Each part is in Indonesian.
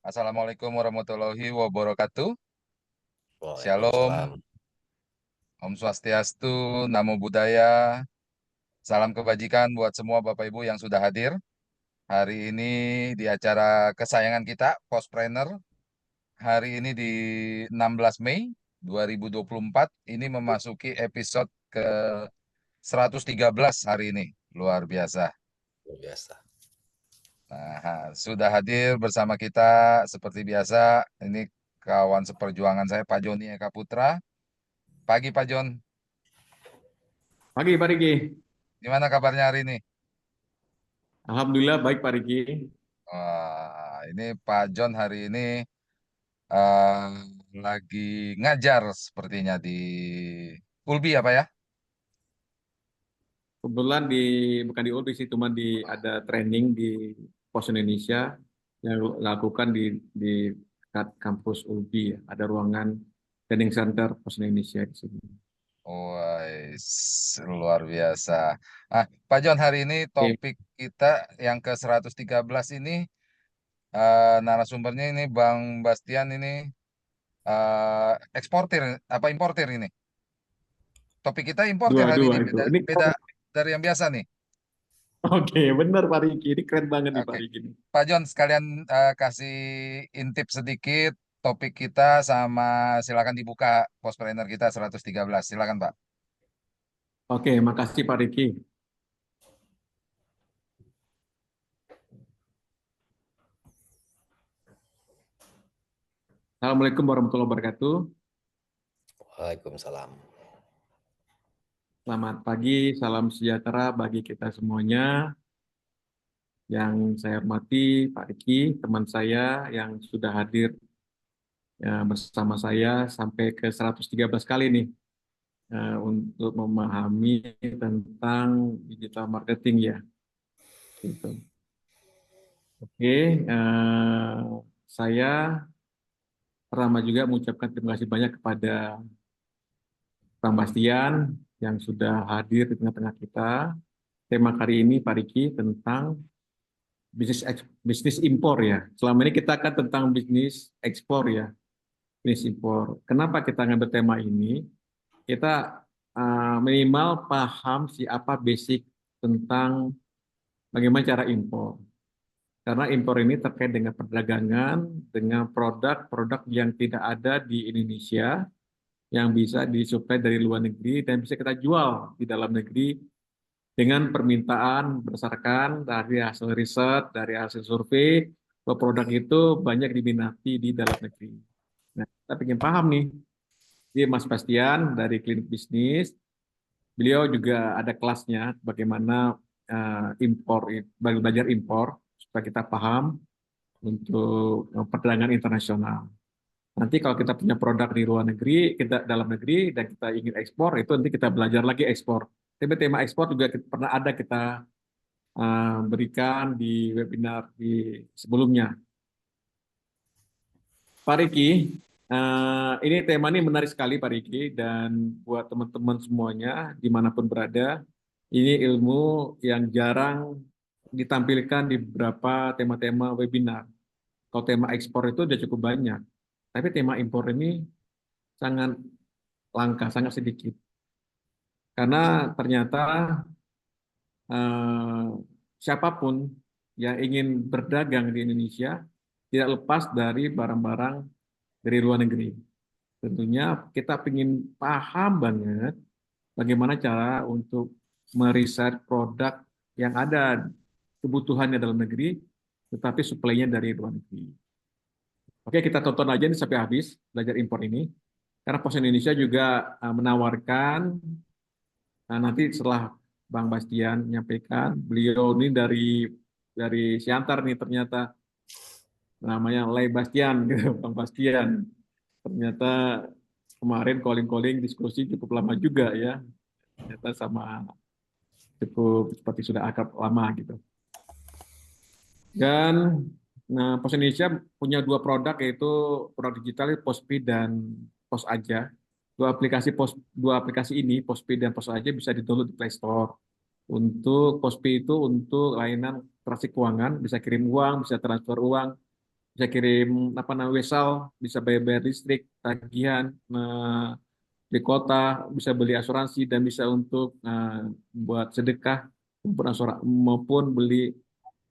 Assalamualaikum warahmatullahi wabarakatuh. Waalaikumsalam. Shalom, Om Swastiastu, Namo Buddhaya. Salam kebajikan buat semua Bapak Ibu yang sudah hadir hari ini di acara kesayangan kita, Postpreneur. Hari ini di 16 Mei 2024, ini memasuki episode ke 113 hari ini. Luar biasa. Luar biasa. Nah, sudah hadir bersama kita seperti biasa. Ini kawan seperjuangan saya, Pak Joni Eka Putra. Pagi Pak Jon, Pagi Pak Riki. gimana kabarnya hari ini? Alhamdulillah baik Pak Riki. Wah, ini Pak Jon hari ini eh, lagi ngajar sepertinya di Ulbi apa ya? Kebetulan bukan di ULBI sih, cuma ada training di Pos Indonesia yang dilakukan di dekat kampus ULBI ya. Ada ruangan training center Pos Indonesia di sini. Wah, luar biasa. Ah, Pak Jon, hari ini Oke, topik kita yang ke 113 ini narasumbernya ini Bang Bastian ini eksportir apa importir ini? Topik kita importir hari dua-dua ini itu. beda Ini beda dari yang biasa nih. oke, benar Pak Riki. Ini keren banget nih Pak Oke, Riki. Pak Jon sekalian kasih intip sedikit topik kita sama silakan dibuka postpreneur kita 113. Silakan Pak. Oke, makasih Pak Riki. Assalamualaikum warahmatullahi wabarakatuh. Waalaikumsalam. Selamat pagi, salam sejahtera bagi kita semuanya. Yang saya hormati Pak Riki, teman saya yang sudah hadir ya, bersama saya sampai ke 113 kali nih untuk memahami tentang digital marketing ya. Gitu. Oke, saya pertama juga mengucapkan terima kasih banyak kepada Bang Bastian yang sudah hadir di tengah-tengah kita. Tema kali ini Pak Riki tentang bisnis impor ya. Selama ini kita kan tentang bisnis ekspor ya, bisnis impor. Kenapa kita ngambil tema ini? Kita minimal paham apa basic tentang bagaimana cara impor. Karena impor ini terkait dengan perdagangan, dengan produk-produk yang tidak ada di Indonesia, yang bisa disuplai dari luar negeri dan bisa kita jual di dalam negeri dengan permintaan berdasarkan dari hasil riset, dari hasil survei, bahwa produk itu banyak diminati di dalam negeri. Nah, kita ingin paham nih, ini Mas Bastian dari Klinik Bisnis, beliau juga ada kelasnya bagaimana belajar impor supaya kita paham untuk perdagangan internasional. Nanti kalau kita punya produk di luar negeri, kita dalam negeri dan kita ingin ekspor, itu nanti kita belajar lagi ekspor. Tapi tema ekspor juga pernah ada kita berikan di webinar di sebelumnya. Pak Riki, ini tema ini menarik sekali Pak Riki, dan buat teman-teman semuanya dimanapun berada, ini ilmu yang jarang ditampilkan di beberapa tema-tema webinar. Kalau tema ekspor itu udah cukup banyak, tapi tema impor ini sangat langka, sangat sedikit. Karena ternyata eh, siapapun yang ingin berdagang di Indonesia tidak lepas dari barang-barang dari luar negeri. Tentunya kita ingin paham banget bagaimana cara untuk meriset produk yang ada kebutuhannya dalam negeri, tetapi suplainya dari luar negeri. Oke, kita tonton aja nih sampai habis belajar impor ini. Karena Pos Indonesia juga menawarkan, nanti setelah Bang Bastian menyampaikan, beliau ini dari Siantar nih ternyata namanya Lay Bastian gitu, Bang Bastian. Ternyata kemarin calling-calling diskusi cukup lama juga ya. Ternyata sama cukup seperti sudah akrab lama gitu. Dan Pos Indonesia punya dua produk yaitu produk digital Postpay dan Pos Aja. Dua aplikasi ini Postpay dan Pos Aja bisa di-download di Play Store. Untuk Postpay itu untuk layanan transaksi keuangan, bisa kirim uang, bisa transfer uang, bisa kirim wesel, bisa bayar listrik, tagihan di kota, bisa beli asuransi dan bisa untuk buat sedekah maupun beli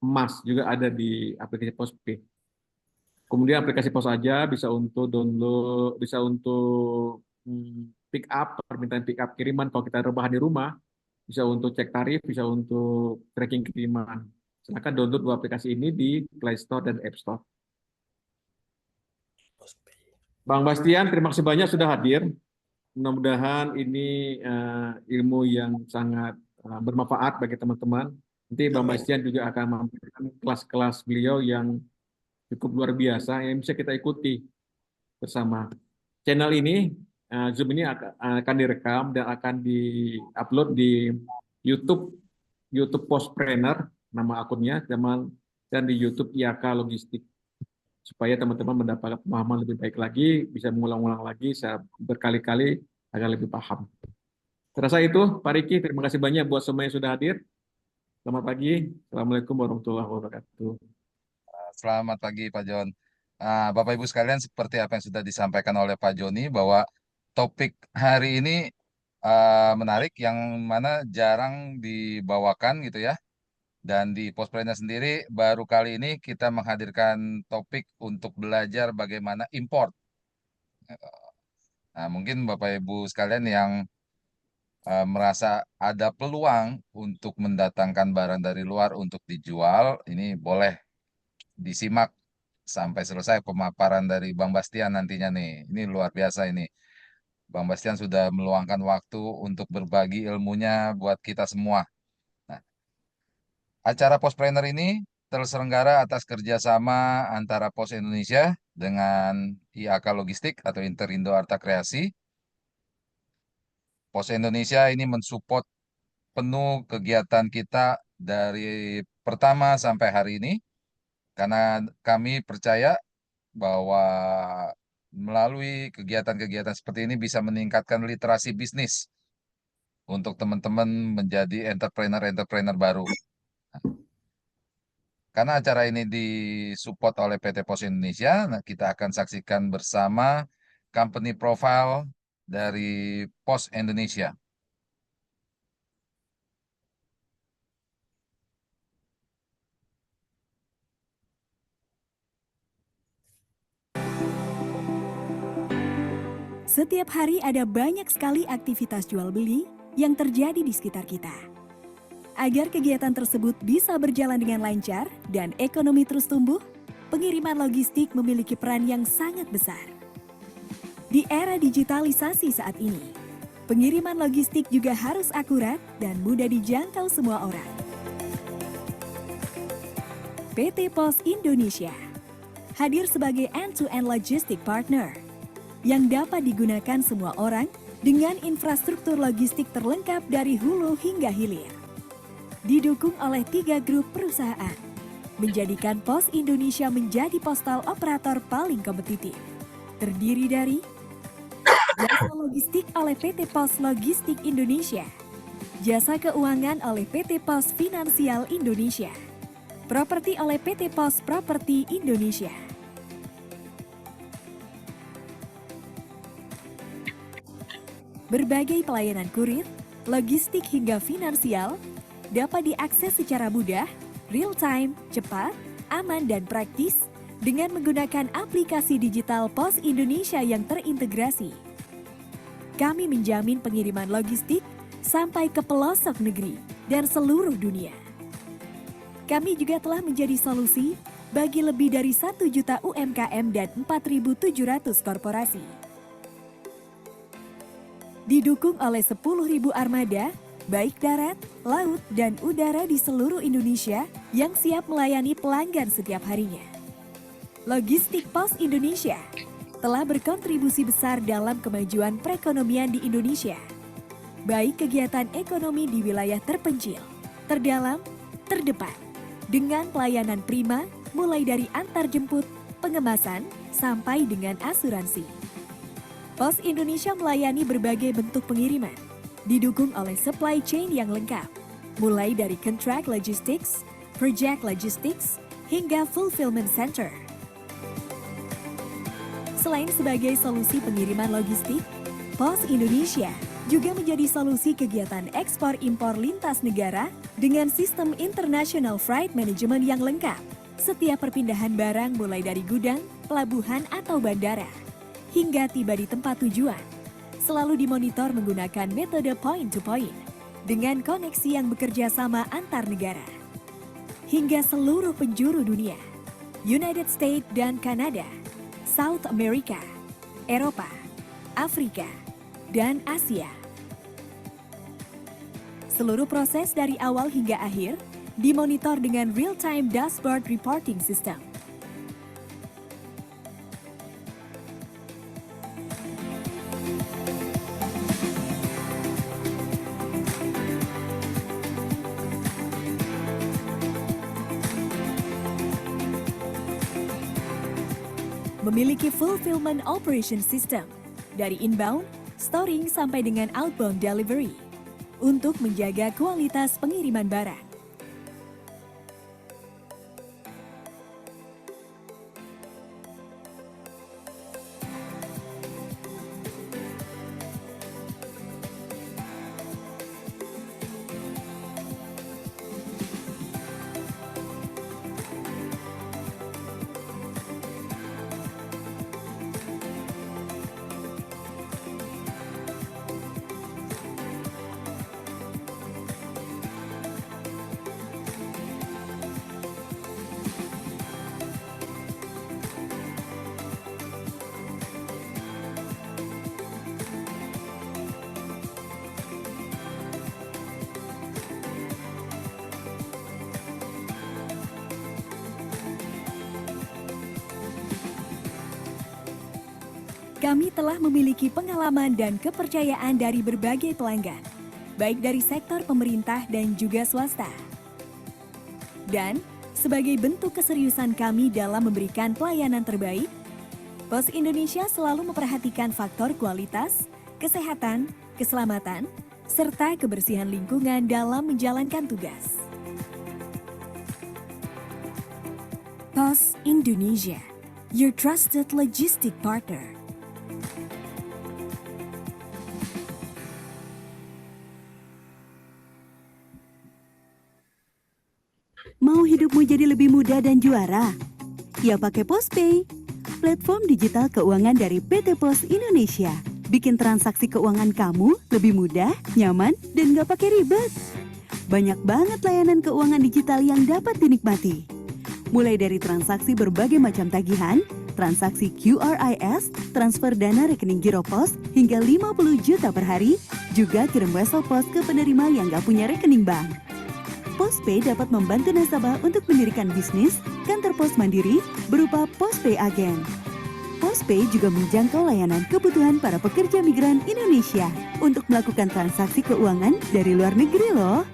emas juga ada di aplikasi Postpay. Kemudian aplikasi Pos aja bisa untuk download, bisa untuk pick up, permintaan pick up kiriman kalau kita rebahan di rumah, bisa untuk cek tarif, bisa untuk tracking kiriman. Silakan download dua aplikasi ini di Play Store dan App Store. Bang Bastian, terima kasih banyak sudah hadir. Mudah-mudahan ini ilmu yang sangat bermanfaat bagi teman-teman. Nanti Bang Amin. Bastian juga akan memberikan kelas-kelas beliau yang cukup luar biasa yang bisa kita ikuti bersama. Channel ini, Zoom ini akan direkam dan akan di-upload di YouTube Postpreneur, nama akunnya, dan di YouTube IAK Logistik. Supaya teman-teman mendapat pemahaman lebih baik lagi, bisa mengulang-ulang lagi, berkali-kali agar lebih paham. Terasa itu, Pak Riki, terima kasih banyak buat semua yang sudah hadir. Selamat pagi. Assalamualaikum warahmatullahi wabarakatuh. Selamat pagi Pak Jon. Bapak Ibu sekalian, seperti apa yang sudah disampaikan oleh Pak Joni, bahwa topik hari ini menarik, yang mana jarang dibawakan gitu ya. Dan di Postpreneur sendiri baru kali ini kita menghadirkan topik untuk belajar bagaimana import. Nah, mungkin Bapak Ibu sekalian yang merasa ada peluang untuk mendatangkan barang dari luar untuk dijual, ini boleh disimak sampai selesai pemaparan dari Bang Bastian nantinya nih. Ini luar biasa ini. Bang Bastian sudah meluangkan waktu untuk berbagi ilmunya buat kita semua. Nah, acara Postpreneur ini terselenggara atas kerjasama antara Pos Indonesia dengan IAK Logistik atau Interindo Arta Kreasi. Pos Indonesia ini mensupport penuh kegiatan kita dari pertama sampai hari ini, karena kami percaya bahwa melalui kegiatan-kegiatan seperti ini bisa meningkatkan literasi bisnis untuk teman-teman menjadi entrepreneur-entrepreneur baru. Karena acara ini disupport oleh PT Pos Indonesia, nah kita akan saksikan bersama company profile dari Pos Indonesia. Setiap hari ada banyak sekali aktivitas jual beli yang terjadi di sekitar kita. Agar kegiatan tersebut bisa berjalan dengan lancar dan ekonomi terus tumbuh, pengiriman logistik memiliki peran yang sangat besar. Di era digitalisasi saat ini, pengiriman logistik juga harus akurat dan mudah dijangkau semua orang. PT Pos Indonesia hadir sebagai end-to-end logistic partner yang dapat digunakan semua orang dengan infrastruktur logistik terlengkap dari hulu hingga hilir. Didukung oleh 3 grup perusahaan, menjadikan Pos Indonesia menjadi postal operator paling kompetitif. Terdiri dari jasa logistik oleh PT Pos Logistik Indonesia, jasa keuangan oleh PT Pos Finansial Indonesia, properti oleh PT Pos Properti Indonesia. Berbagai pelayanan kurir, logistik hingga finansial dapat diakses secara mudah, real time, cepat, aman dan praktis dengan menggunakan aplikasi digital Pos Indonesia yang terintegrasi. Kami menjamin pengiriman logistik sampai ke pelosok negeri dan seluruh dunia. Kami juga telah menjadi solusi bagi lebih dari 1 juta UMKM dan 4.700 korporasi. Didukung oleh 10.000 armada, baik darat, laut, dan udara di seluruh Indonesia yang siap melayani pelanggan setiap harinya. Logistik Pos Indonesia telah berkontribusi besar dalam kemajuan perekonomian di Indonesia, baik kegiatan ekonomi di wilayah terpencil, terdalam, terdepan, dengan pelayanan prima mulai dari antar jemput, pengemasan, sampai dengan asuransi. Pos Indonesia melayani berbagai bentuk pengiriman, didukung oleh supply chain yang lengkap, mulai dari contract logistics, project logistics, hingga fulfillment center. Selain sebagai solusi pengiriman logistik, Pos Indonesia juga menjadi solusi kegiatan ekspor impor lintas negara dengan sistem International Freight Management yang lengkap. Setiap perpindahan barang mulai dari gudang, pelabuhan atau bandara, hingga tiba di tempat tujuan, selalu dimonitor menggunakan metode point to point dengan koneksi yang bekerja sama antar negara. Hingga seluruh penjuru dunia, United States dan Kanada, South America, Eropa, Afrika, dan Asia. Seluruh proses dari awal hingga akhir dimonitor dengan real-time dashboard reporting system. Memiliki fulfillment operation system dari inbound, storing sampai dengan outbound delivery untuk menjaga kualitas pengiriman barang. Kami telah memiliki pengalaman dan kepercayaan dari berbagai pelanggan, baik dari sektor pemerintah dan juga swasta. Dan sebagai bentuk keseriusan kami dalam memberikan pelayanan terbaik, Pos Indonesia selalu memperhatikan faktor kualitas, kesehatan, keselamatan, serta kebersihan lingkungan dalam menjalankan tugas. Pos Indonesia, your trusted logistic partner. Mau hidupmu jadi lebih mudah dan juara? Ya pakai PosPay, platform digital keuangan dari PT Pos Indonesia. Bikin transaksi keuangan kamu lebih mudah, nyaman, dan gak pakai ribet. Banyak banget layanan keuangan digital yang dapat dinikmati. Mulai dari transaksi berbagai macam tagihan, transaksi QRIS, transfer dana rekening Giro Pos hingga 50 juta per hari, juga kirim wesel pos ke penerima yang gak punya rekening bank. PosPay dapat membantu nasabah untuk mendirikan bisnis, kantor pos mandiri berupa PosPay Agen. PosPay juga menjangkau layanan kebutuhan para pekerja migran Indonesia untuk melakukan transaksi keuangan dari luar negeri loh.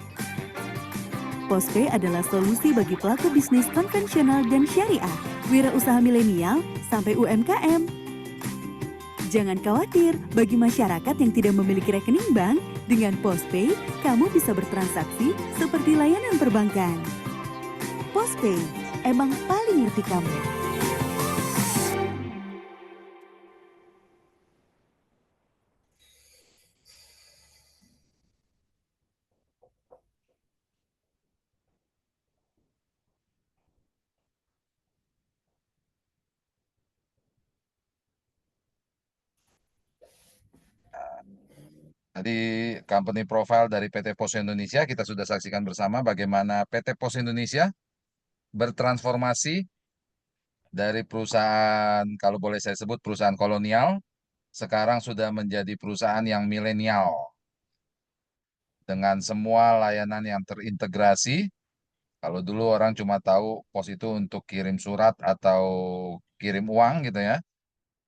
PosPay adalah solusi bagi pelaku bisnis konvensional dan syariah, wirausaha milenial sampai UMKM. Jangan khawatir, bagi masyarakat yang tidak memiliki rekening bank, dengan PosPay, kamu bisa bertransaksi seperti layanan perbankan. PosPay, emang paling ngerti kamu. Tadi company profile dari PT Pos Indonesia kita sudah saksikan bersama bagaimana PT Pos Indonesia bertransformasi dari perusahaan, kalau boleh saya sebut perusahaan kolonial, sekarang sudah menjadi perusahaan yang milenial dengan semua layanan yang terintegrasi. Kalau dulu orang cuma tahu pos itu untuk kirim surat atau kirim uang gitu ya.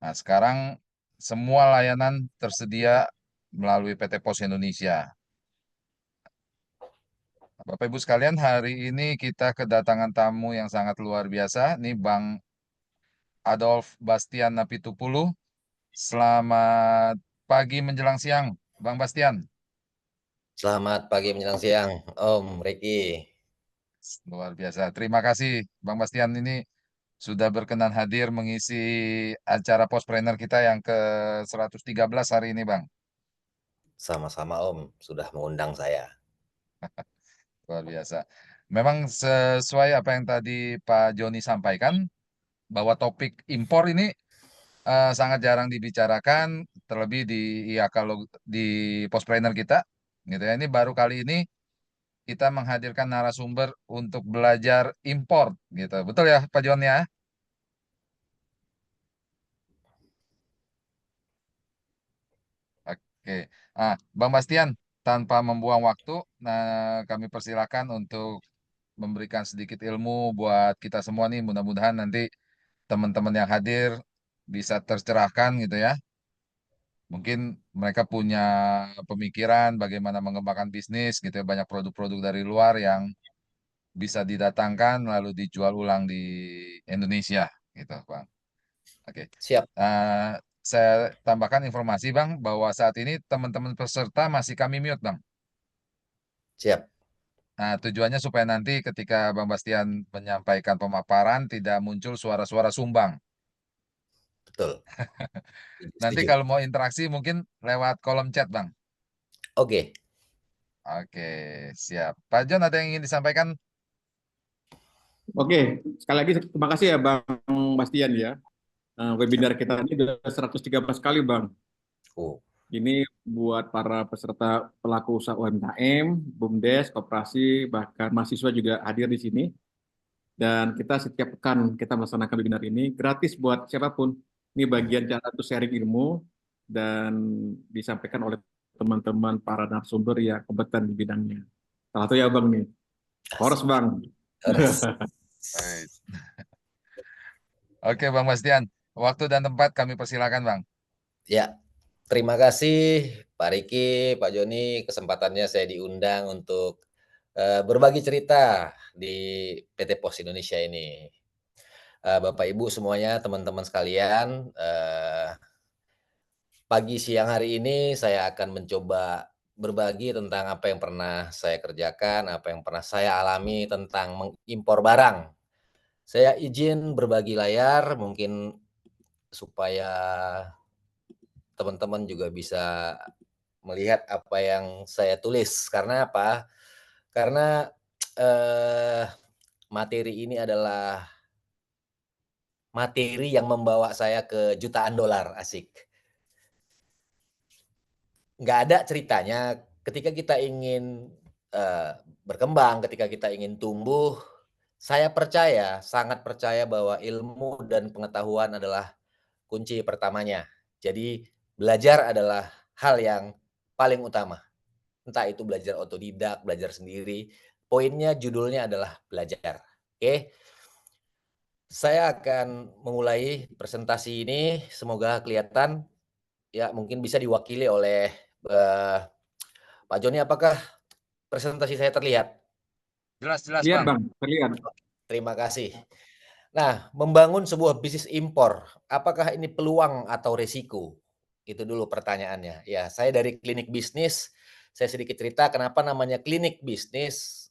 Nah, sekarang semua layanan tersedia melalui PT Pos Indonesia. Bapak Ibu sekalian, hari ini kita kedatangan tamu yang sangat luar biasa. Ini Bang Adolf Bastian Napitupulu. Selamat pagi menjelang siang, Bang Bastian. Selamat pagi menjelang siang, Om Ricky. Luar biasa. Terima kasih, Bang Bastian. Ini sudah berkenan hadir mengisi acara Postpreneur kita yang ke-113 hari ini, Bang. Sama-sama Om, sudah mengundang saya. Luar biasa. Memang sesuai apa yang tadi Pak Joni sampaikan, bahwa topik impor ini sangat jarang dibicarakan, terlebih kalau di Postpreneur kita, gitu ya. Ini baru kali ini kita menghadirkan narasumber untuk belajar impor, gitu. Betul ya, Pak Joni ya? Oke. Bang Bastian, tanpa membuang waktu, nah kami persilakan untuk memberikan sedikit ilmu buat kita semua nih. Mudah-mudahan nanti teman-teman yang hadir bisa tercerahkan gitu ya. Mungkin mereka punya pemikiran bagaimana mengembangkan bisnis gitu ya. Banyak produk-produk dari luar yang bisa didatangkan lalu dijual ulang di Indonesia gitu, Bang. Oke. Siap, Eh, saya tambahkan informasi, Bang, bahwa saat ini teman-teman peserta masih kami mute, Bang. siap, Nah, tujuannya supaya nanti ketika Bang Bastian menyampaikan pemaparan tidak muncul suara-suara sumbang. betul. Nanti Setuju. kalau mau interaksi mungkin lewat kolom chat, Bang. Oke, Oke, siap. Pak John, ada yang ingin disampaikan? Oke, sekali lagi terima kasih ya Bang Bastian ya. Webinar kita ini sudah 113 kali Bang. oh, Ini buat para peserta pelaku usaha UMKM, BUMDes, koperasi, bahkan mahasiswa juga hadir di sini. Dan kita setiap pekan kita melaksanakan webinar ini gratis buat siapapun. Ini bagian cara untuk sharing ilmu dan disampaikan oleh teman-teman para narasumber yang kompeten di bidangnya. Salah satu ya Bang nih. Horos Bang. harus. Baik. Oke, Bang Bastian. Waktu dan tempat kami persilakan, Bang. Ya, terima kasih Pak Riki, Pak Joni, kesempatannya saya diundang untuk berbagi cerita di PT Pos Indonesia ini. Bapak Ibu semuanya, teman-teman sekalian, pagi siang hari ini saya akan mencoba berbagi tentang apa yang pernah saya kerjakan, apa yang pernah saya alami tentang mengimpor barang. Saya izin berbagi layar mungkin supaya teman-teman juga bisa melihat apa yang saya tulis. Karena apa? Karena eh, materi ini adalah materi yang membawa saya ke jutaan dolar, asik. Nggak ada ceritanya ketika kita ingin berkembang, ketika kita ingin tumbuh, saya percaya, sangat percaya bahwa ilmu dan pengetahuan adalah kunci pertamanya. Jadi belajar adalah hal yang paling utama. Entah itu belajar otodidak, belajar sendiri, poinnya judulnya adalah belajar. Oke, saya akan memulai presentasi ini, semoga kelihatan, ya mungkin bisa diwakili oleh Pak Joni, apakah presentasi saya terlihat? Jelas-jelas, Lihat Bang. Bang, terlihat. Terima kasih. Nah, membangun sebuah bisnis impor, apakah ini peluang atau risiko? Itu dulu pertanyaannya. Ya, saya dari klinik bisnis, saya sedikit cerita kenapa namanya klinik bisnis.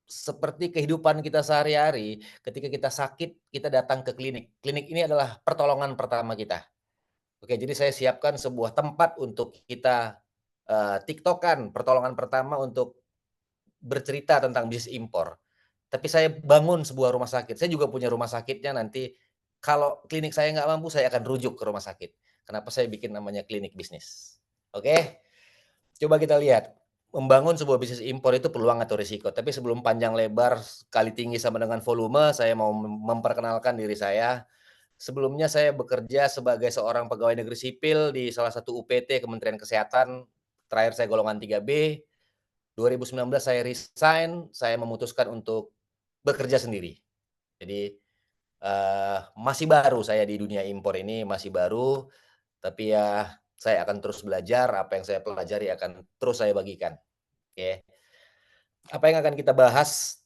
Seperti kehidupan kita sehari-hari, ketika kita sakit, kita datang ke klinik. Klinik ini adalah pertolongan pertama kita. Oke, jadi saya siapkan sebuah tempat untuk kita tiktokan, pertolongan pertama untuk bercerita tentang bisnis impor. Tapi saya bangun sebuah rumah sakit. Saya juga punya rumah sakitnya nanti kalau klinik saya nggak mampu, saya akan rujuk ke rumah sakit. Kenapa saya bikin namanya klinik bisnis. Oke, coba kita lihat. Membangun sebuah bisnis impor itu peluang atau risiko. Tapi sebelum panjang lebar, kali tinggi sama dengan volume, saya mau memperkenalkan diri saya. Sebelumnya saya bekerja sebagai seorang pegawai negeri sipil di salah satu UPT Kementerian Kesehatan. Terakhir saya golongan 3B. 2019 saya resign, saya memutuskan untuk bekerja sendiri. Jadi masih baru saya di dunia impor ini, masih baru, tapi ya saya akan terus belajar, apa yang saya pelajari akan terus saya bagikan. Oke. Apa yang akan kita bahas?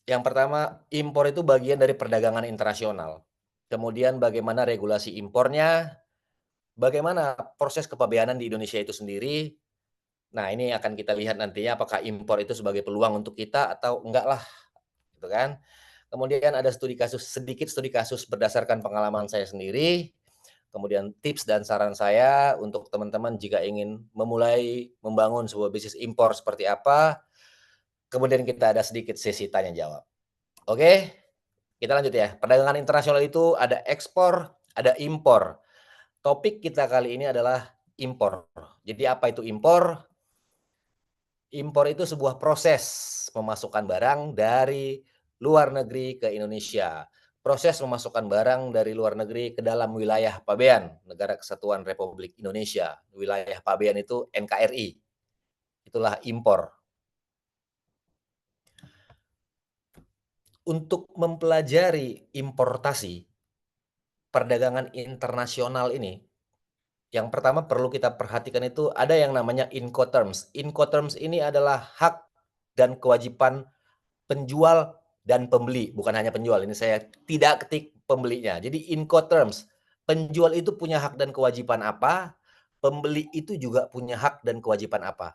Yang pertama, impor itu bagian dari perdagangan internasional. Kemudian bagaimana regulasi impornya, bagaimana proses kepabeanan di Indonesia itu sendiri. Nah, ini akan kita lihat nantinya apakah impor itu sebagai peluang untuk kita atau enggak lah, gitu kan. Kemudian ada sedikit studi kasus berdasarkan pengalaman saya sendiri. Kemudian tips dan saran saya untuk teman-teman jika ingin memulai membangun sebuah bisnis impor seperti apa. Kemudian kita ada sedikit sesi tanya jawab. Oke, kita lanjut ya. Perdagangan internasional itu ada ekspor, ada impor. Topik kita kali ini adalah impor. Jadi apa itu impor? Impor itu sebuah proses memasukkan barang dari luar negeri ke Indonesia. Proses memasukkan barang dari luar negeri ke dalam wilayah Pabean, Negara Kesatuan Republik Indonesia. Wilayah Pabean itu NKRI. Itulah impor. Untuk mempelajari importasi perdagangan internasional ini, yang pertama perlu kita perhatikan itu ada yang namanya Incoterms. Incoterms ini adalah hak dan kewajiban penjual dan pembeli, bukan hanya penjual. Ini saya tidak ketik pembelinya. Jadi Incoterms, penjual itu punya hak dan kewajiban apa, pembeli itu juga punya hak dan kewajiban apa.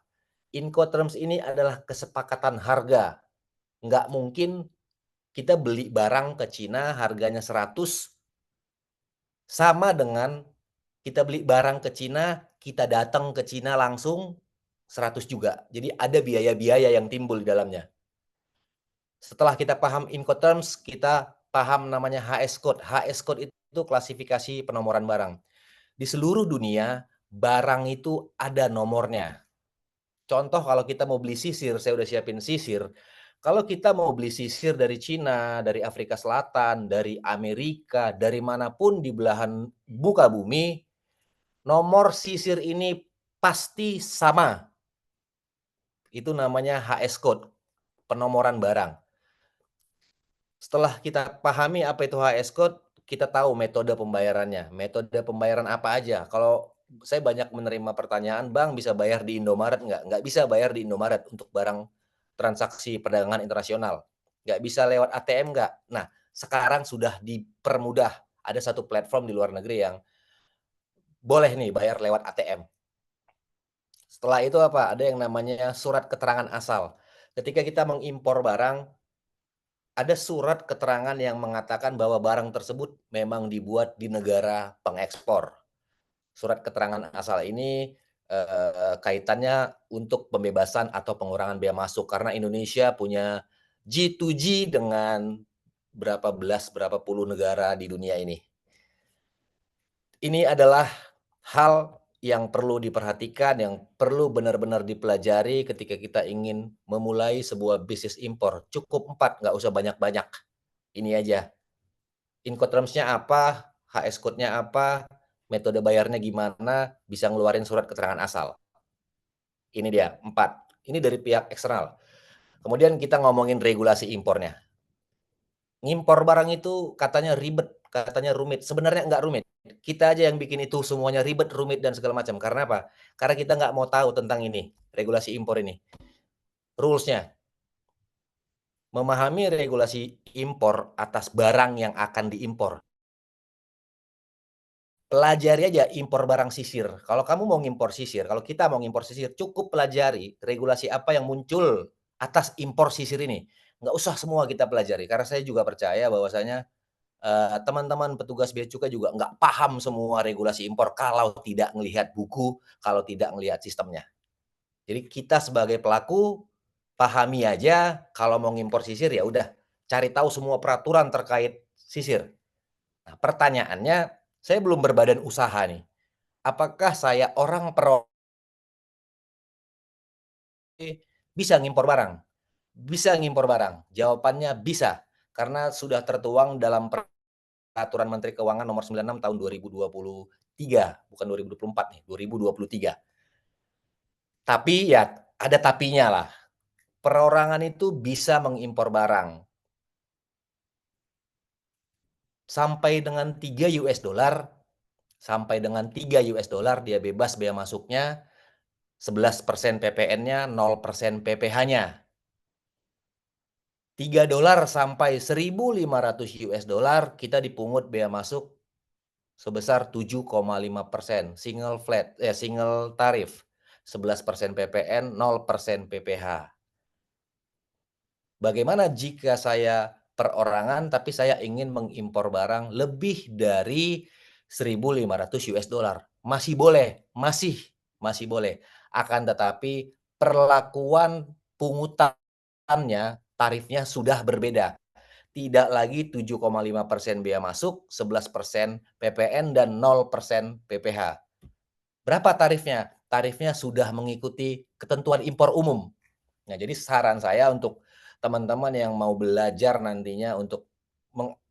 Incoterms ini adalah kesepakatan harga. Nggak mungkin kita beli barang ke Cina harganya 100 sama dengan kita beli barang ke Cina, kita datang ke Cina langsung 100 juga. Jadi ada biaya-biaya yang timbul di dalamnya. Setelah kita paham Incoterms, kita paham namanya HS Code. HS Code itu klasifikasi penomoran barang. Di seluruh dunia, barang itu ada nomornya. Contoh kalau kita mau beli sisir, saya udah siapin sisir. Kalau kita mau beli sisir dari Cina, dari Afrika Selatan, dari Amerika, dari manapun di belahan muka bumi, nomor sisir ini pasti sama. Itu namanya HS Code, penomoran barang. Setelah kita pahami apa itu HS Code, kita tahu metode pembayarannya. Metode pembayaran apa aja? Kalau saya banyak menerima pertanyaan, Bang bisa bayar di Indomaret nggak? Nggak bisa bayar di Indomaret untuk barang transaksi perdagangan internasional. Nggak bisa lewat ATM nggak? Nah, sekarang sudah dipermudah. Ada satu platform di luar negeri yang boleh nih bayar lewat ATM. Setelah itu apa? Ada yang namanya surat keterangan asal. Ketika kita mengimpor barang, ada surat keterangan yang mengatakan bahwa barang tersebut memang dibuat di negara pengekspor. Surat keterangan asal ini kaitannya untuk pembebasan atau pengurangan bea masuk karena Indonesia punya G2G dengan berapa puluh negara di dunia ini. Ini adalah hal yang perlu diperhatikan, yang perlu benar-benar dipelajari ketika kita ingin memulai sebuah bisnis impor. Cukup 4, nggak usah banyak-banyak. Ini aja. Incoterms-nya apa, HS Code-nya apa, metode bayarnya gimana, bisa ngeluarin surat keterangan asal. Ini dia, 4. Ini dari pihak eksternal. Kemudian kita ngomongin regulasi impornya. Ngimpor barang itu katanya ribet, katanya rumit. Sebenarnya nggak rumit. Kita aja yang bikin itu semuanya ribet, rumit, dan segala macam. Karena apa? Karena kita nggak mau tahu tentang ini, regulasi impor ini. Rules-nya. Memahami regulasi impor atas barang yang akan diimpor. Pelajari aja impor barang sisir. Kalau kamu mau ngimpor sisir, kalau kita mau ngimpor sisir, cukup pelajari regulasi apa yang muncul atas impor sisir ini. Nggak usah semua kita pelajari, karena saya juga percaya bahwasanya teman-teman petugas bea cukai juga nggak paham semua regulasi impor kalau tidak melihat buku, kalau tidak melihat sistemnya. Jadi kita sebagai pelaku pahami aja kalau mau ngimpor sisir ya udah cari tahu semua peraturan terkait sisir. Nah, pertanyaannya saya belum berbadan usaha nih. Apakah saya orang bisa ngimpor barang? Bisa ngimpor barang? Jawabannya bisa karena sudah tertuang dalam Peraturan Menteri Keuangan Nomor 96 Tahun 2023, bukan 2024 nih, 2023. Tapi ya ada tapinya lah. Perorangan itu bisa mengimpor barang sampai dengan 3 US dollar, sampai dengan 3 US dollar dia bebas bea masuknya, 11% PPN-nya, 0% PPh-nya. 3 dolar sampai 1.500 US dollar kita dipungut bea masuk sebesar 7,5%, single tarif, 11% PPN, 0% PPh. Bagaimana jika saya perorangan, tapi saya ingin mengimpor barang lebih dari 1.500 US dollar. Masih boleh, masih boleh. Akan tetapi perlakuan pungutannya, tarifnya sudah berbeda. Tidak lagi 7,5% bea masuk, 11% PPN, dan 0% PPh. Berapa tarifnya? Tarifnya sudah mengikuti ketentuan impor umum. Nah, jadi saran saya untuk teman-teman yang mau belajar nantinya untuk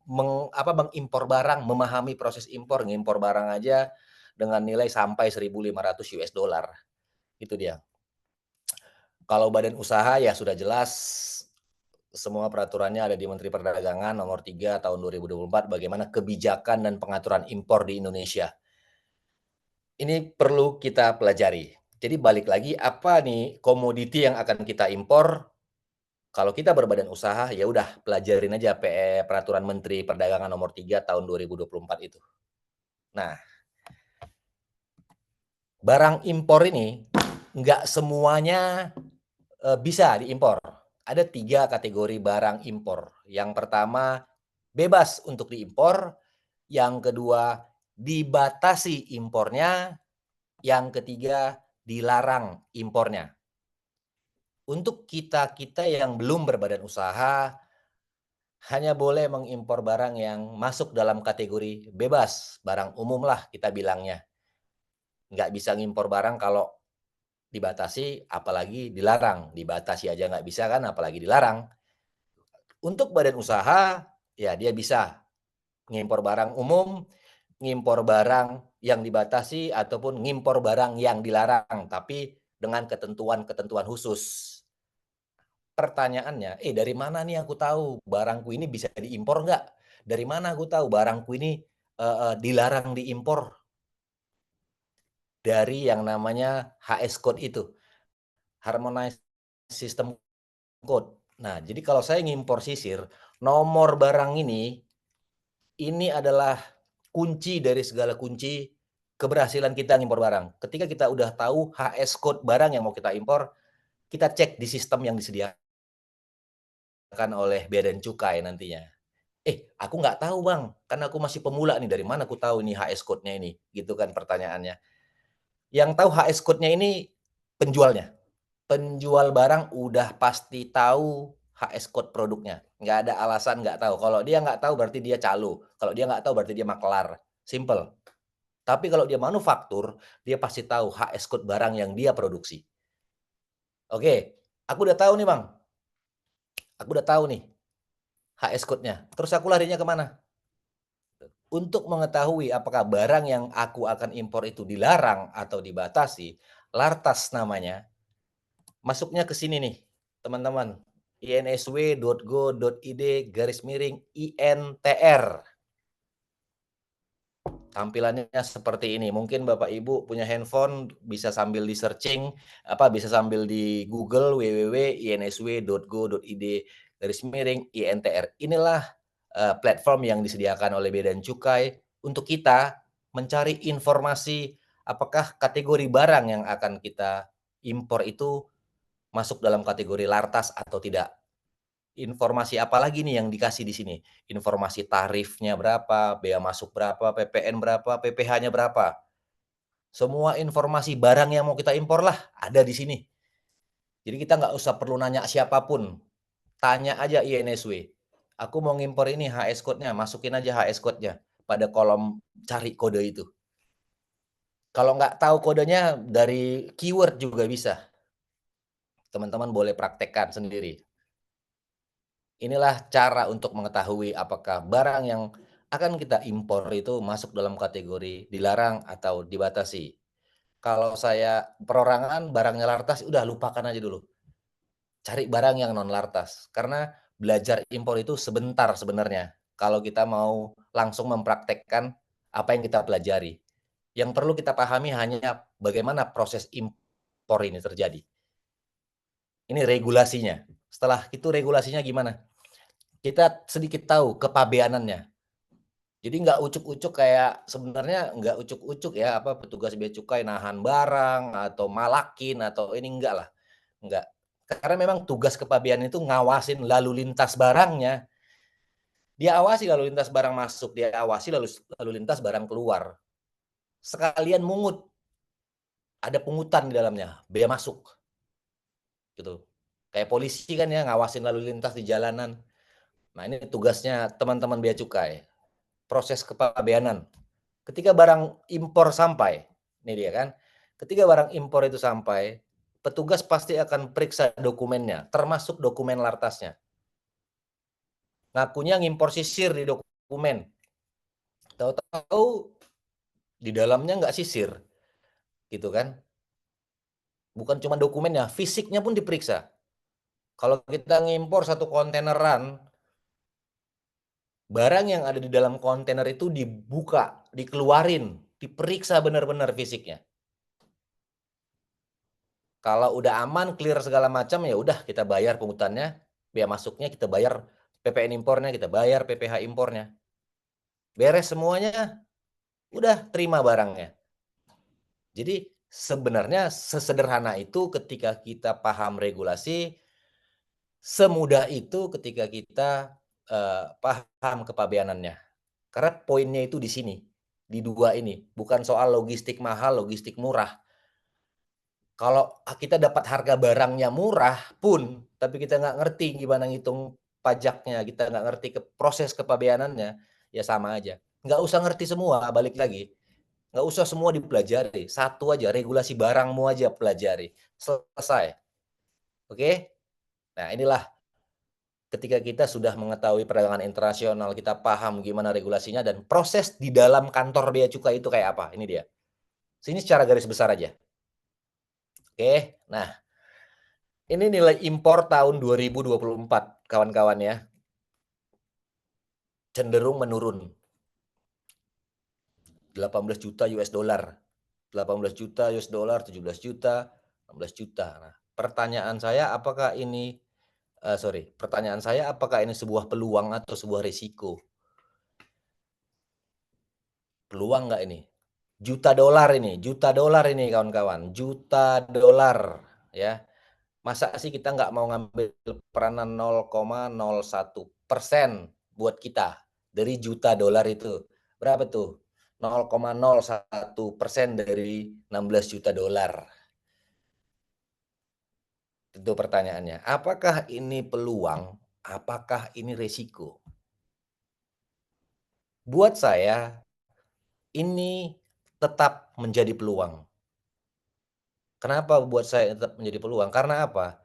mengimpor barang, memahami proses impor, ngimpor barang aja dengan nilai sampai 1.500 US dollar. Itu dia. Kalau badan usaha ya sudah jelas, semua peraturannya ada di Menteri Perdagangan nomor 3 tahun 2024 bagaimana kebijakan dan pengaturan impor di Indonesia. Ini perlu kita pelajari. Jadi balik lagi, apa nih komoditi yang akan kita impor? Kalau kita berbadan usaha, ya udah pelajarin aja peraturan Menteri Perdagangan nomor 3 tahun 2024 itu. Nah, barang impor ini nggak semuanya bisa diimpor. Ada 3 kategori barang impor. Yang pertama, bebas untuk diimpor. Yang kedua, dibatasi impornya. Yang ketiga, dilarang impornya. Untuk kita-kita yang belum berbadan usaha, hanya boleh mengimpor barang yang masuk dalam kategori bebas, barang umum lah kita bilangnya. Nggak bisa ngimpor barang kalau dibatasi, apalagi dilarang. Dibatasi aja nggak bisa kan, apalagi dilarang. Untuk badan usaha, ya dia bisa ngimpor barang umum, ngimpor barang yang dibatasi, ataupun ngimpor barang yang dilarang, tapi dengan ketentuan-ketentuan khusus. Pertanyaannya, dari mana nih aku tahu barangku ini bisa diimpor nggak? Dari mana aku tahu barangku ini dilarang diimpor? Dari yang namanya HS Code itu, Harmonized System Code. Nah, jadi kalau saya ngimpor sisir, nomor barang ini adalah kunci dari segala kunci keberhasilan kita ngimpor barang. Ketika kita udah tahu HS Code barang yang mau kita impor, kita cek di sistem yang disediakan oleh Bea dan Cukai nantinya. Aku nggak tahu bang, kan aku masih pemula nih, dari mana aku tahu ini HS code-nya ini? Gitu kan pertanyaannya. Yang tahu HS code-nya ini penjualnya. Penjual barang udah pasti tahu HS code produknya. Nggak ada alasan nggak tahu. Kalau dia nggak tahu berarti dia calo. Kalau dia nggak tahu berarti dia maklar. Simple. Tapi kalau dia manufaktur, dia pasti tahu HS code barang yang dia produksi. Oke, aku udah tahu nih bang. Aku udah tahu nih HS code-nya. Terus aku larinya kemana? Untuk mengetahui apakah barang yang aku akan impor itu dilarang atau dibatasi, Lartas namanya, masuknya ke sini nih, teman-teman. insw.go.id/INTR. Tampilannya seperti ini. Mungkin Bapak Ibu punya handphone, bisa sambil di searching, bisa sambil di Google www.insw.go.id/INTR. Inilah platform yang disediakan oleh Bea dan Cukai untuk kita mencari informasi apakah kategori barang yang akan kita impor itu masuk dalam kategori Lartas atau tidak. Informasi apa lagi nih yang dikasih di sini? Informasi tarifnya berapa, bea masuk berapa, PPN berapa, PPh-nya berapa. Semua informasi barang yang mau kita impor lah ada di sini. Jadi kita nggak usah perlu nanya siapapun. Tanya aja INSW. Aku mau ngimpor ini HS code-nya, masukin aja HS code-nya pada kolom cari kode itu. Kalau nggak tahu kodenya, dari keyword juga bisa. Teman-teman boleh praktekkan sendiri. Inilah cara untuk mengetahui apakah barang yang akan kita impor itu masuk dalam kategori dilarang atau dibatasi. Kalau saya perorangan, barangnya Lartas, udah lupakan aja dulu. Cari barang yang non Lartas. Karena belajar impor itu sebentar sebenarnya. Kalau kita mau langsung mempraktekkan apa yang kita pelajari. Yang perlu kita pahami hanya bagaimana proses impor ini terjadi. Ini regulasinya. Setelah itu regulasinya gimana? Kita sedikit tahu kepabeanannya. Jadi nggak ucuk-ucuk, kayak sebenarnya nggak ucuk-ucuk ya, petugas bea cukai nahan barang atau malakin atau ini, enggak lah. Enggak. Karena memang tugas kepabeanan itu ngawasin lalu lintas barangnya. Dia awasi lalu lintas barang masuk, dia awasi lalu lintas barang keluar. Sekalian mungut. Ada pungutan di dalamnya, bea masuk. Gitu. Kayak polisi kan ya, ngawasin lalu lintas di jalanan. Nah, ini tugasnya teman-teman bea cukai. Proses kepabeanan. Ketika barang impor sampai, ini dia kan. Ketika barang impor itu sampai, petugas pasti akan periksa dokumennya, termasuk dokumen lartasnya. Ngakunya ngimpor sisir di dokumen. Tahu-tahu di dalamnya nggak sisir. Gitu kan. Bukan cuma dokumennya, fisiknya pun diperiksa. Kalau kita ngimpor satu kontaineran, barang yang ada di dalam kontainer itu dibuka, dikeluarin, diperiksa benar-benar fisiknya. Kalau udah aman, clear segala macam, ya udah kita bayar pungutannya, bea masuknya kita bayar, PPN impornya kita bayar, PPh impornya. Beres semuanya, udah terima barangnya. Jadi sebenarnya sesederhana itu ketika kita paham regulasi, semudah itu ketika kita paham kepabeanannya. Karena poinnya itu di sini, di dua ini. Bukan soal logistik mahal, logistik murah. Kalau kita dapat harga barangnya murah pun, tapi kita nggak ngerti gimana ngitung pajaknya, kita nggak ngerti proses kepabeanannya, ya sama aja. Nggak usah ngerti semua, balik lagi. Nggak usah semua dipelajari. Satu aja, regulasi barangmu aja pelajari. Selesai. Oke? Nah, inilah ketika kita sudah mengetahui perdagangan internasional, kita paham gimana regulasinya dan proses di dalam kantor bea cukai itu kayak apa. Ini dia. Sini secara garis besar aja. Oke, nah ini nilai impor tahun 2024, kawan-kawan ya. Cenderung menurun. 18 juta US dollar. 18 juta US dollar, 17 juta, 16 juta. Nah, pertanyaan saya apakah ini sebuah peluang atau sebuah risiko? Peluang nggak ini? Juta dolar ini kawan-kawan, juta dolar ya. Masa sih kita nggak mau ngambil peranan 0,01% buat kita dari juta dolar itu? Berapa tuh? 0,01% dari 16 juta dolar. Itu pertanyaannya. Apakah ini peluang? Apakah ini risiko? Buat saya, ini tetap menjadi peluang. Kenapa buat saya tetap menjadi peluang? Karena apa?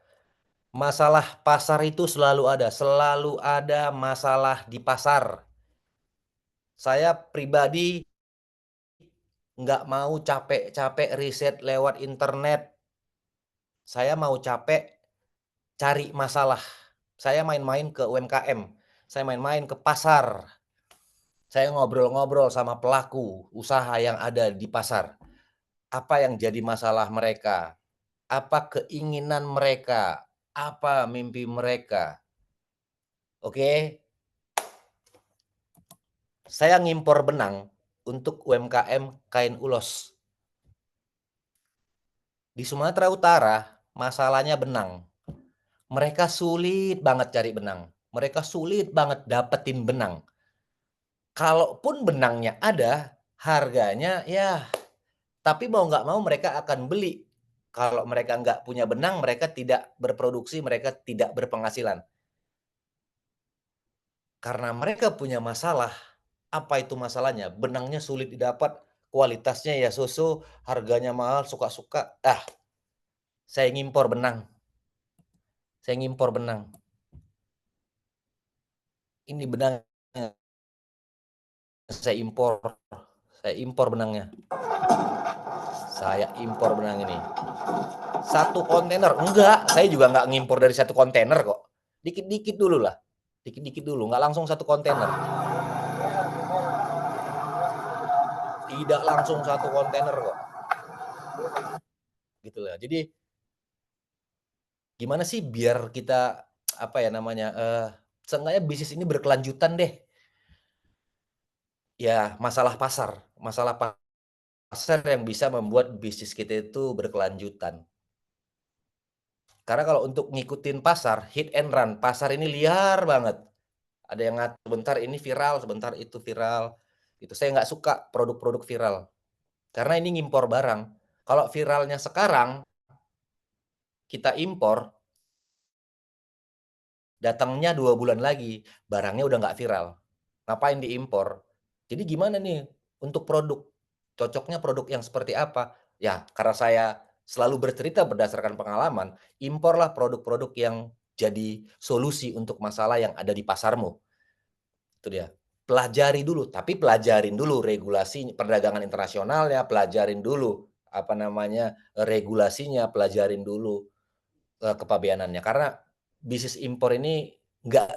Masalah pasar itu selalu ada masalah di pasar. Saya pribadi nggak mau capek-capek riset lewat internet. Saya mau capek cari masalah. Saya main-main ke UMKM, saya main-main ke pasar. Saya ngobrol-ngobrol sama pelaku usaha yang ada di pasar. Apa yang jadi masalah mereka? Apa keinginan mereka? Apa mimpi mereka? Oke. Saya ngimpor benang untuk UMKM kain ulos. Di Sumatera Utara, masalahnya benang. Mereka sulit banget cari benang. Mereka sulit banget dapetin benang. Kalaupun benangnya ada, harganya ya, tapi mau nggak mau mereka akan beli. Kalau mereka nggak punya benang, mereka tidak berproduksi, mereka tidak berpenghasilan. Karena mereka punya masalah. Apa itu masalahnya? Benangnya sulit didapat, kualitasnya ya so-so, harganya mahal, suka-suka. Saya ngimpor benang. Ini benang saya impor benangnya. Saya impor benang ini. Satu kontainer, enggak, saya juga nggak ngimpor dari satu kontainer kok. Dikit-dikit dulu lah. Dikit-dikit dulu, nggak langsung satu kontainer. Tidak langsung satu kontainer kok. Gitu lah. Jadi gimana sih biar kita seenggaknya bisnis ini berkelanjutan deh. Ya, masalah pasar yang bisa membuat bisnis kita itu berkelanjutan. Karena kalau untuk ngikutin pasar, hit and run, pasar ini liar banget. Ada yang ngatur sebentar ini viral, sebentar itu viral. Gitu. Saya nggak suka produk-produk viral. Karena ini ngimpor barang. Kalau viralnya sekarang, kita impor, datangnya 2 bulan lagi, barangnya udah nggak viral. Ngapain diimpor? Jadi gimana nih untuk produk? Cocoknya produk yang seperti apa? Ya, karena saya selalu bercerita berdasarkan pengalaman, imporlah produk-produk yang jadi solusi untuk masalah yang ada di pasarmu. Itu dia. Pelajari dulu, tapi pelajarin dulu regulasi perdagangan internasionalnya, pelajarin dulu apa namanya, regulasinya, pelajarin dulu kepabeanannya. Karena bisnis impor ini nggak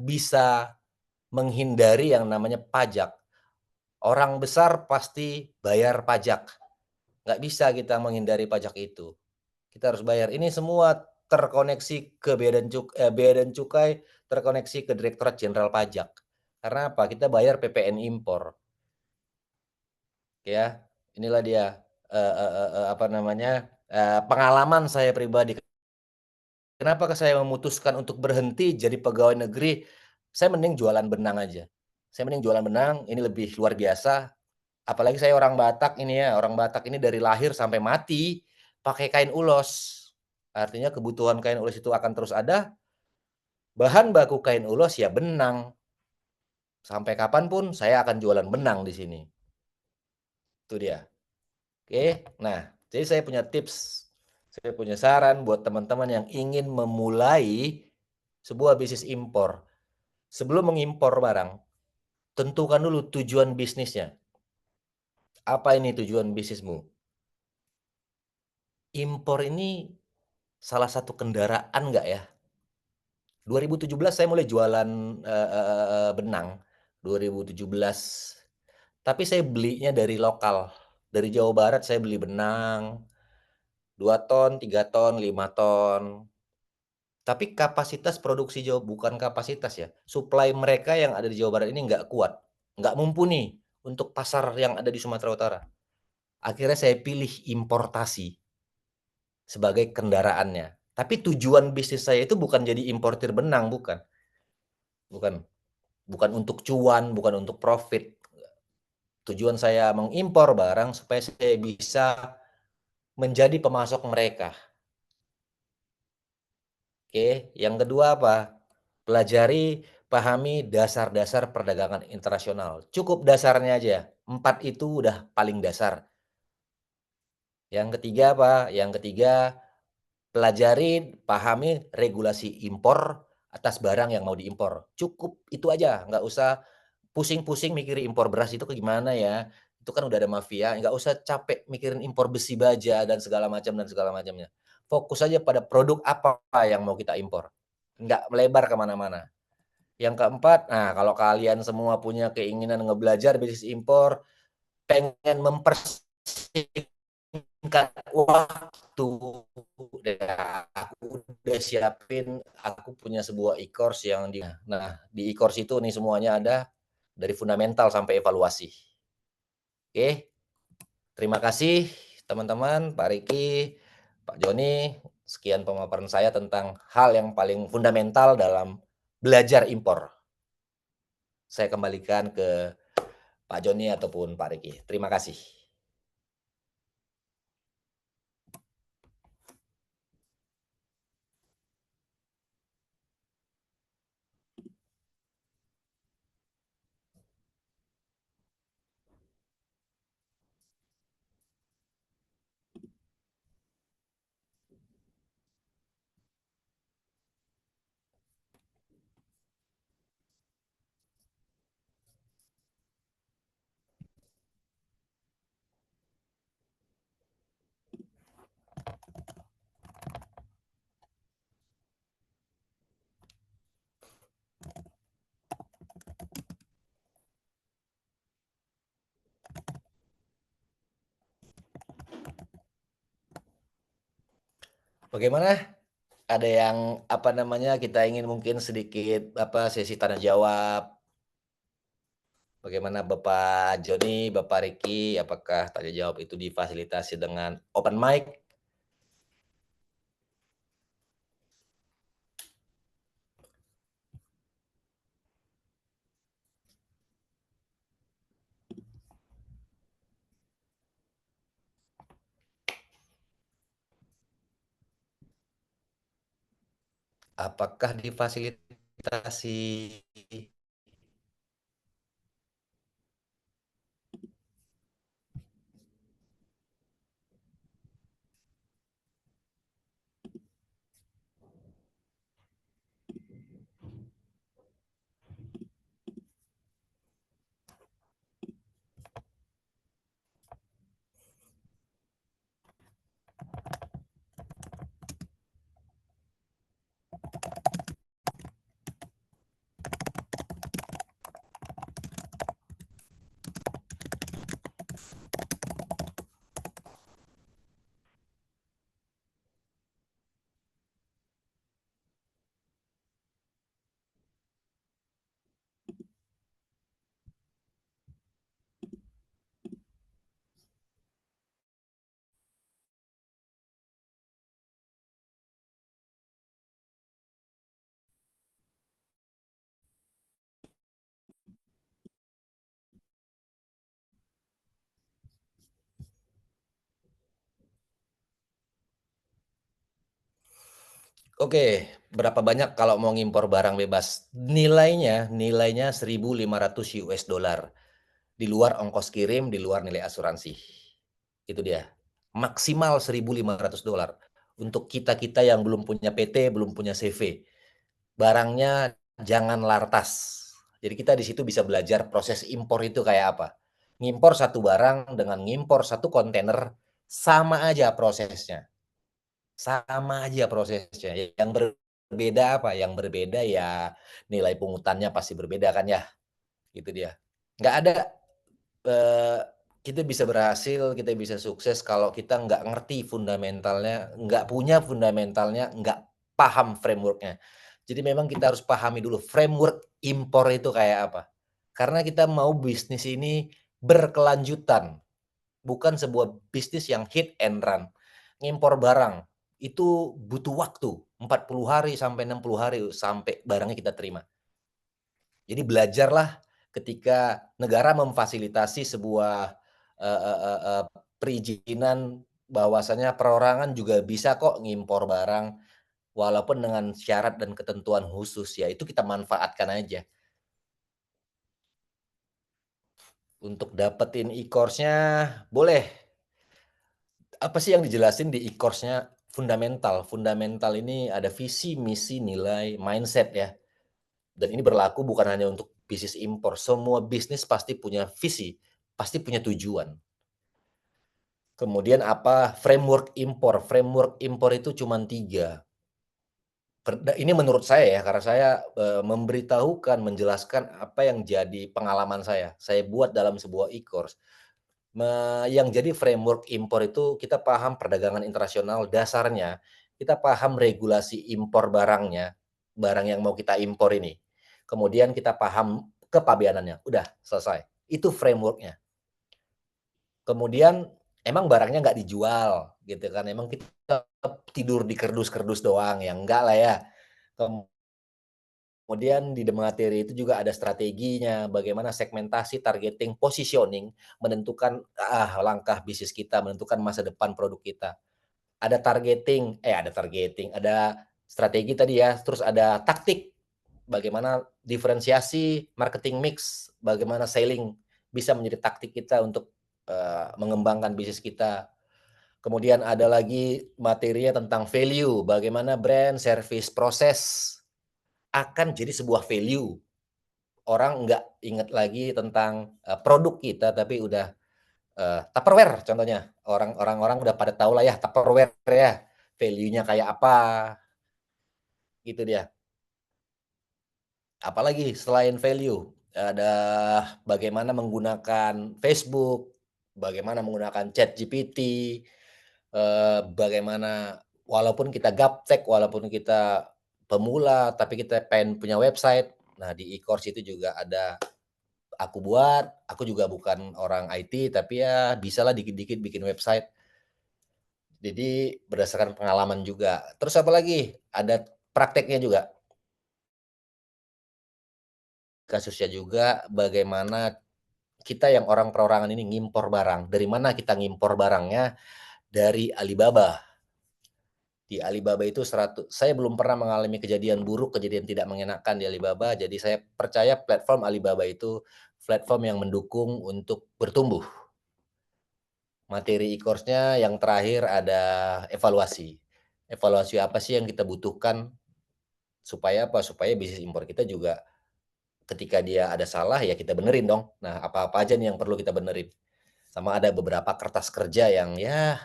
bisa menghindari yang namanya pajak. Orang besar pasti bayar pajak. Nggak bisa kita menghindari pajak itu. Kita harus bayar. Ini semua terkoneksi ke bea dan cukai, terkoneksi ke Direktorat Jenderal Pajak. Karena apa? Kita bayar PPN impor. Ya, inilah dia apa namanya? Pengalaman saya pribadi. Kenapa saya memutuskan untuk berhenti jadi pegawai negeri? Saya mending jualan benang aja. Saya mending jualan benang, ini lebih luar biasa. Apalagi saya orang Batak ini ya, orang Batak ini dari lahir sampai mati pakai kain ulos. Artinya kebutuhan kain ulos itu akan terus ada. Bahan baku kain ulos ya benang. Sampai kapanpun saya akan jualan benang di sini. Itu dia. Oke, nah jadi saya punya tips, saya punya saran buat teman-teman yang ingin memulai sebuah bisnis impor. Sebelum mengimpor barang, tentukan dulu tujuan bisnisnya. Apa ini tujuan bisnismu? Impor ini salah satu kendaraan nggak ya? 2017 saya mulai jualan benang, 2017. Tapi saya belinya dari lokal, dari Jawa Barat saya beli benang, 2 ton, 3 ton, 5 ton. Tapi kapasitas produksi bukan kapasitas ya, suplai mereka yang ada di Jawa Barat ini nggak kuat, nggak mumpuni untuk pasar yang ada di Sumatera Utara. Akhirnya saya pilih importasi sebagai kendaraannya. Tapi tujuan bisnis saya itu bukan jadi importir benang, bukan. Bukan. Bukan untuk cuan, bukan untuk profit. Tujuan saya mengimpor barang supaya saya bisa menjadi pemasok mereka. Oke, yang kedua apa? Pelajari, pahami dasar-dasar perdagangan internasional. Cukup dasarnya aja. 4 itu udah paling dasar. Yang ketiga apa? Yang ketiga, pelajari, pahami regulasi impor atas barang yang mau diimpor. Cukup itu aja, nggak usah pusing-pusing mikirin impor beras itu ke gimana ya. Itu kan udah ada mafia, nggak usah capek mikirin impor besi baja dan segala macamnya. Fokus aja pada produk apa yang mau kita impor. Nggak melebar kemana-mana. Yang keempat, nah kalau kalian semua punya keinginan ngebelajar bisnis impor, pengen mempersingkat waktu, aku udah siapin, aku punya sebuah e-course yang di e-course itu nih semuanya ada dari fundamental sampai evaluasi. Oke, terima kasih teman-teman, Pak Riki, Pak Joni. Sekian pemaparan saya tentang hal yang paling fundamental dalam belajar impor. Saya kembalikan ke Pak Joni ataupun Pak Riki. Terima kasih. Bagaimana? Ada yang apa namanya kita ingin mungkin sedikit sesi tanya jawab. Bagaimana Bapak Joni, Bapak Riki, apakah tanya jawab itu difasilitasi dengan open mic? Apakah difasilitasi? Oke, berapa banyak kalau mau ngimpor barang bebas? Nilainya 1.500 US dollar. Di luar ongkos kirim, di luar nilai asuransi. Itu dia. Maksimal 1.500 dolar. Untuk kita-kita yang belum punya PT, belum punya CV. Barangnya jangan lartas. Jadi kita di situ bisa belajar proses impor itu kayak apa. Ngimpor satu barang dengan ngimpor satu kontainer sama aja prosesnya. Sama aja prosesnya. Yang berbeda apa? Yang berbeda ya nilai pungutannya pasti berbeda kan ya. Gitu dia. Nggak ada eh, kita bisa berhasil, kita bisa sukses kalau kita nggak ngerti fundamentalnya, nggak punya fundamentalnya, nggak paham frameworknya. Jadi memang kita harus pahami dulu framework impor itu kayak apa. Karena kita mau bisnis ini berkelanjutan, bukan sebuah bisnis yang hit and run. Ngimpor barang itu butuh waktu 40 hari sampai 60 hari sampai barangnya kita terima. Jadi belajarlah ketika negara memfasilitasi sebuah perizinan bahwasanya perorangan juga bisa kok ngimpor barang walaupun dengan syarat dan ketentuan khusus ya itu kita manfaatkan aja. Untuk dapetin e-course-nya boleh. Apa sih yang dijelasin di e-course-nya? Fundamental. Fundamental ini ada visi, misi, nilai, mindset ya. Dan ini berlaku bukan hanya untuk bisnis impor. Semua bisnis pasti punya visi, pasti punya tujuan. Kemudian apa? Framework impor. Framework impor itu cuma 3. Ini menurut saya ya, karena saya memberitahukan, menjelaskan apa yang jadi pengalaman saya. Saya buat dalam sebuah e-course. Yang jadi framework impor itu kita paham perdagangan internasional dasarnya, kita paham regulasi impor barangnya, barang yang mau kita impor ini. Kemudian kita paham kepabeanannya, udah selesai. Itu frameworknya. Kemudian emang barangnya nggak dijual gitu kan, emang kita tidur di kerdus-kerdus doang, ya enggak lah ya. Kemudian di materi itu juga ada strateginya, bagaimana segmentasi, targeting, positioning, menentukan langkah bisnis kita, menentukan masa depan produk kita. Ada strategi tadi ya, terus ada taktik, bagaimana diferensiasi, marketing mix, bagaimana selling bisa menjadi taktik kita untuk mengembangkan bisnis kita. Kemudian ada lagi materinya tentang value, bagaimana brand, service, proses akan jadi sebuah value. Orang nggak ingat lagi tentang produk kita, tapi udah Tupperware contohnya. Orang udah pada tahu lah ya Tupperware ya, value-nya kayak apa, gitu dia. Apalagi selain value, ada bagaimana menggunakan Facebook, bagaimana menggunakan ChatGPT, bagaimana walaupun kita gaptek, walaupun kita pemula, tapi kita pengen punya website. Nah, di e-course itu juga ada aku juga bukan orang IT, tapi ya bisalah dikit-dikit bikin website. Jadi berdasarkan pengalaman juga. Terus apa lagi? Ada prakteknya juga. Kasusnya juga bagaimana kita yang orang perorangan ini ngimpor barang. Dari mana kita ngimpor barangnya? Dari Alibaba. Di Alibaba itu saya belum pernah mengalami kejadian buruk, kejadian tidak mengenakan di Alibaba. Jadi saya percaya platform Alibaba itu platform yang mendukung untuk bertumbuh. Materi e-course-nya yang terakhir ada evaluasi. Evaluasi apa sih yang kita butuhkan supaya apa? Supaya bisnis impor kita juga ketika dia ada salah ya kita benerin dong. Nah, apa-apa aja nih yang perlu kita benerin. Sama ada beberapa kertas kerja yang ya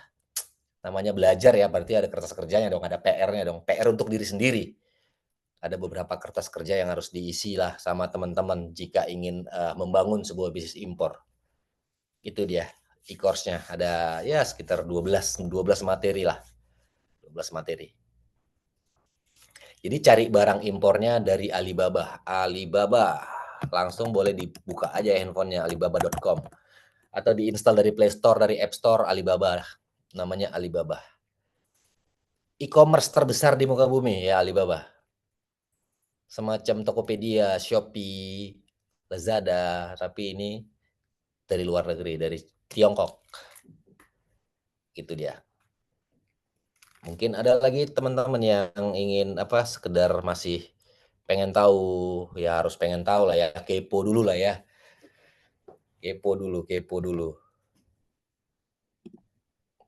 namanya belajar ya, berarti ada kertas kerjanya dong, ada PR-nya dong. PR untuk diri sendiri. Ada beberapa kertas kerja yang harus diisi lah sama teman-teman jika ingin membangun sebuah bisnis impor. Itu dia e-course-nya. Ada ya sekitar 12 materi lah. 12 materi. Jadi cari barang impornya dari Alibaba. Alibaba. Langsung boleh dibuka aja handphonenya alibaba.com. Atau diinstal dari Play Store, dari App Store Alibaba. Namanya Alibaba. E-commerce terbesar di muka bumi ya Alibaba. Semacam Tokopedia, Shopee, Lazada, tapi ini dari luar negeri, dari Tiongkok. Itu dia. Mungkin ada lagi teman-teman yang ingin sekedar masih pengen tahu, ya harus pengen tahu lah ya, kepo dulu lah ya. Kepo dulu.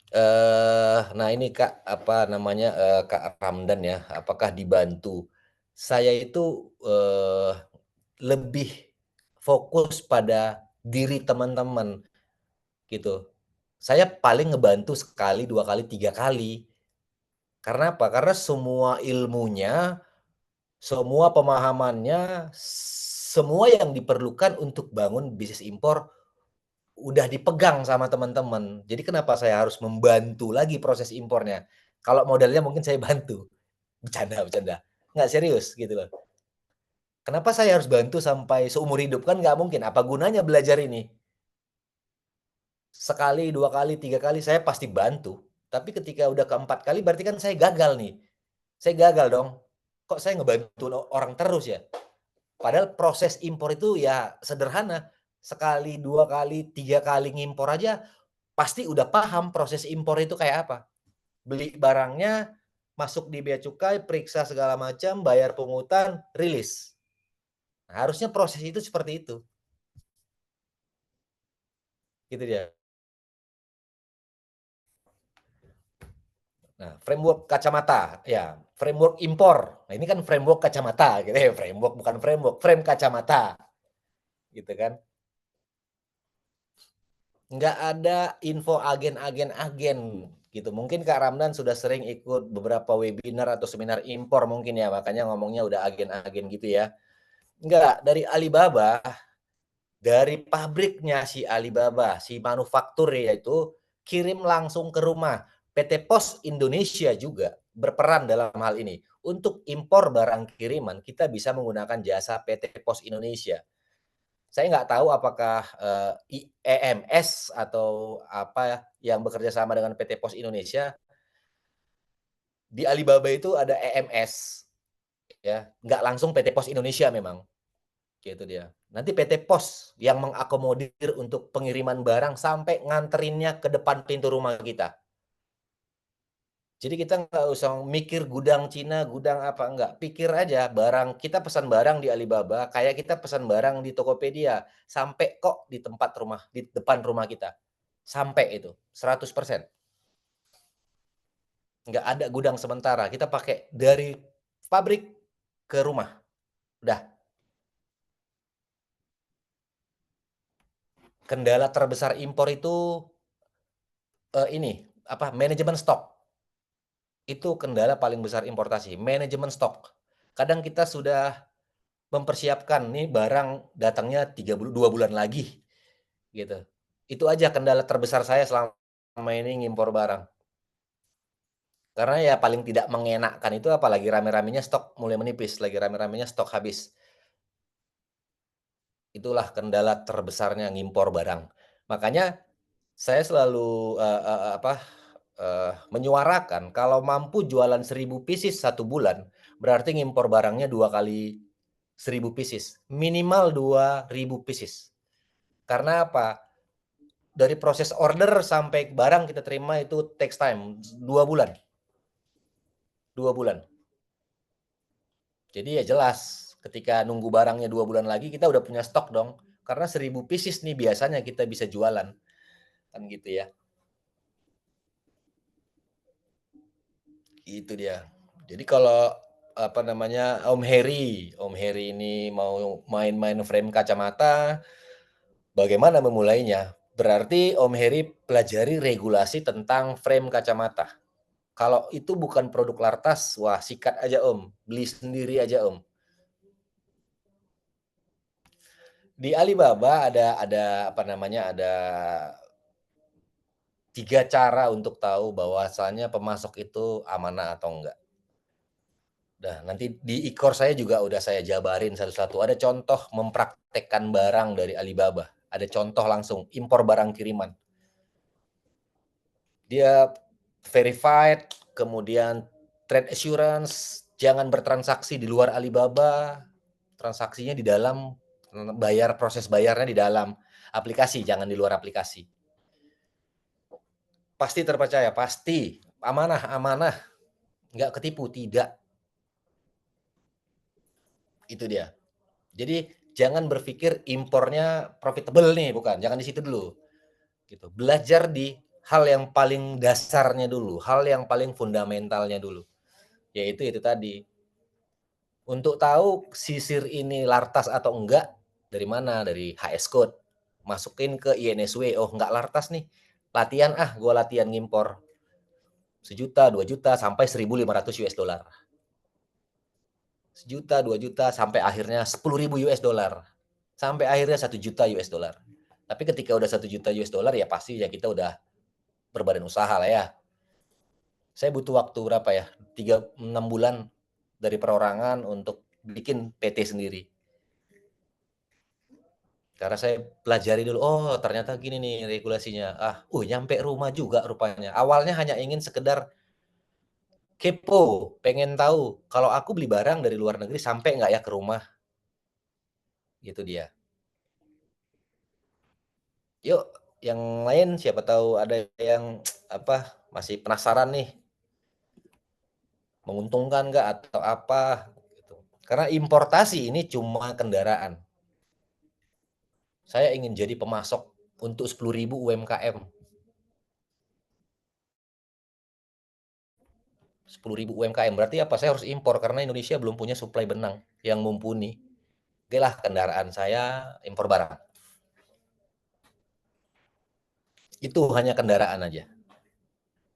Nah ini Kak, Kak Ramdan ya, apakah dibantu? Saya itu lebih fokus pada diri teman-teman gitu. Saya paling ngebantu sekali, 2 kali, 3 kali. Karena apa? Karena semua ilmunya, semua pemahamannya, semua yang diperlukan untuk bangun bisnis impor udah dipegang sama teman-teman. Jadi kenapa saya harus membantu lagi proses impornya? Kalau modalnya mungkin saya bantu. Bercanda. Nggak serius gitu loh. Kenapa saya harus bantu sampai seumur hidup? Kan nggak mungkin. Apa gunanya belajar ini? Sekali, 2 kali, 3 kali saya pasti bantu. Tapi ketika udah keempat kali berarti kan saya gagal nih. Saya gagal dong. Kok saya ngebantu orang terus ya? Padahal proses impor itu ya sederhana. Sekali, 2 kali, 3 kali ngimpor aja pasti udah paham proses impor itu kayak apa. Beli barangnya, masuk di bea cukai, periksa segala macam, bayar pungutan, rilis. Nah, harusnya proses itu seperti itu. Gitu dia. Nah, framework kacamata, ya, framework impor. Nah, ini kan framework kacamata, gitu ya, framework bukan framework, frame kacamata, gitu kan. Nggak ada info agen-agen, gitu. Mungkin Kak Ramdan sudah sering ikut beberapa webinar atau seminar impor mungkin ya, makanya ngomongnya udah agen-agen gitu ya. Nggak, dari Alibaba, dari pabriknya si Alibaba, si manufaktur yaitu kirim langsung ke rumah. PT Pos Indonesia juga berperan dalam hal ini. Untuk impor barang kiriman, kita bisa menggunakan jasa PT Pos Indonesia. Saya nggak tahu apakah EMS atau apa yang bekerja sama dengan PT Pos Indonesia. Di Alibaba itu ada EMS, ya, nggak langsung PT Pos Indonesia memang. Gitu dia. Nanti PT Pos yang mengakomodir untuk pengiriman barang sampai nganterinnya ke depan pintu rumah kita. Jadi kita nggak usah mikir gudang Cina, gudang apa, enggak. Pikir aja barang, kita pesan barang di Alibaba, kayak kita pesan barang di Tokopedia. Sampai kok di tempat rumah, di depan rumah kita. Sampai itu, 100%. Nggak ada gudang sementara, kita pakai dari pabrik ke rumah. Udah. Kendala terbesar impor itu manajemen stok. Itu kendala paling besar importasi, manajemen stok. Kadang kita sudah mempersiapkan nih barang datangnya 2 bulan lagi gitu. Itu aja kendala terbesar saya selama ini ngimpor barang. Karena ya paling tidak mengenakkan itu apalagi rame-ramenya stok mulai menipis, lagi rame-ramenya stok habis. Itulah kendala terbesarnya ngimpor barang. Makanya saya selalu menyuarakan kalau mampu jualan 1000 pieces 1 bulan, berarti ngimpor barangnya 2 kali 1000 pieces, minimal 2000 pieces. Karena apa? Dari proses order sampai barang kita terima itu takes time 2 bulan. 2 bulan. Jadi ya jelas, ketika nunggu barangnya 2 bulan lagi, kita udah punya stok dong. Karena 1000 pieces nih biasanya kita bisa jualan. Kan gitu ya. Itu dia. Jadi kalau apa namanya, Om Heri ini mau main-main frame kacamata, bagaimana memulainya? Berarti Om Heri pelajari regulasi tentang frame kacamata. Kalau itu bukan produk Lartas, wah sikat aja Om, beli sendiri aja Om. Di Alibaba ada apa namanya, ada 3 cara untuk tahu bahwasannya pemasok itu amanah atau enggak. Nah, nanti di e-course saya juga udah saya jabarin satu-satu. Ada contoh mempraktekkan barang dari Alibaba. Ada contoh langsung impor barang kiriman. Dia verified, kemudian trade assurance, jangan bertransaksi di luar Alibaba, transaksinya di dalam, proses bayarnya di dalam aplikasi, jangan di luar aplikasi. Pasti terpercaya, pasti. Amanah, nggak ketipu, tidak. Itu dia. Jadi jangan berpikir impornya profitable nih, bukan. Jangan di situ dulu. Gitu. Belajar di hal yang paling dasarnya dulu, hal yang paling fundamentalnya dulu. Yaitu itu tadi. Untuk tahu sisir ini lartas atau enggak, dari mana? Dari HS code. Masukin ke INSW, oh enggak lartas nih. Latihan gue latihan ngimpor. 1 juta, 2 juta, sampai 1.500 US dollar. 1 juta, 2 juta, sampai akhirnya 10.000 US dollar. Sampai akhirnya 1 juta US dollar. Tapi ketika udah 1 juta US dollar ya pasti ya kita udah berbadan usaha lah ya. Saya butuh waktu berapa ya? 6 bulan dari perorangan untuk bikin PT sendiri. Karena saya pelajari dulu, oh ternyata gini nih regulasinya. Nyampe rumah juga rupanya. Awalnya hanya ingin sekedar kepo, pengen tahu kalau aku beli barang dari luar negeri sampai nggak ya ke rumah. Gitu dia. Yuk, yang lain siapa tahu ada yang masih penasaran nih, menguntungkan nggak atau apa gitu. Karena importasi ini cuma kendaraan. Saya ingin jadi pemasok untuk 10.000 UMKM. 10.000 UMKM berarti apa? Saya harus impor karena Indonesia belum punya suplai benang yang mumpuni. Oke lah, kendaraan saya impor barang. Itu hanya kendaraan aja.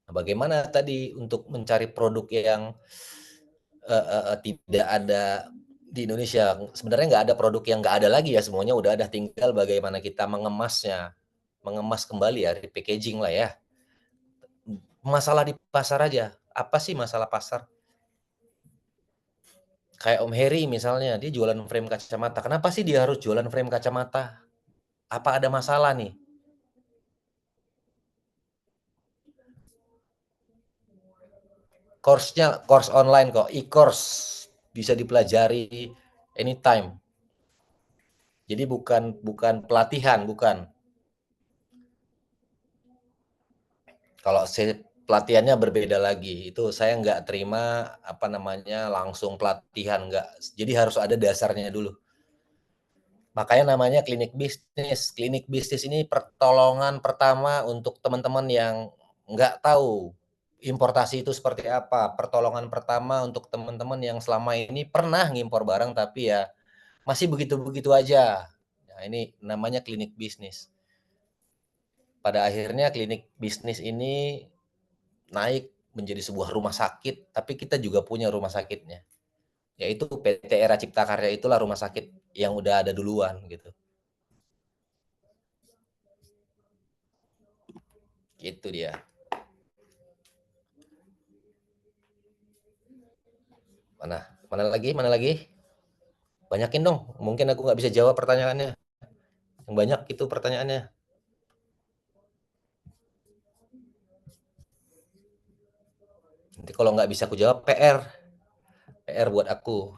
Nah, bagaimana tadi untuk mencari produk yang tidak ada di Indonesia? Sebenarnya nggak ada produk yang nggak ada lagi ya, semuanya udah ada, tinggal bagaimana kita mengemasnya, mengemas kembali ya, repackaging lah ya. Masalah di pasar aja, apa sih masalah pasar? Kayak Om Heri misalnya, dia jualan frame kacamata, kenapa sih dia harus jualan frame kacamata? Apa ada masalah nih? Course-nya course online kok, e-course, bisa dipelajari anytime. Jadi bukan pelatihan, bukan. Kalau pelatihannya berbeda lagi, itu saya nggak terima langsung pelatihan, nggak. Jadi harus ada dasarnya dulu. Makanya namanya klinik bisnis. Klinik bisnis ini pertolongan pertama untuk teman-teman yang nggak tahu importasi itu seperti apa. Pertolongan pertama untuk teman-teman yang selama ini pernah ngimpor barang tapi ya masih begitu-begitu aja. Nah, ini namanya klinik bisnis. Pada akhirnya klinik bisnis ini naik menjadi sebuah rumah sakit, tapi kita juga punya rumah sakitnya. Yaitu PT Era Cipta Karya, itulah rumah sakit yang udah ada duluan gitu. Gitu dia. Mana lagi? Banyakin dong, mungkin aku nggak bisa jawab pertanyaannya. Yang banyak itu pertanyaannya. Nanti kalau nggak bisa aku jawab, PR buat aku.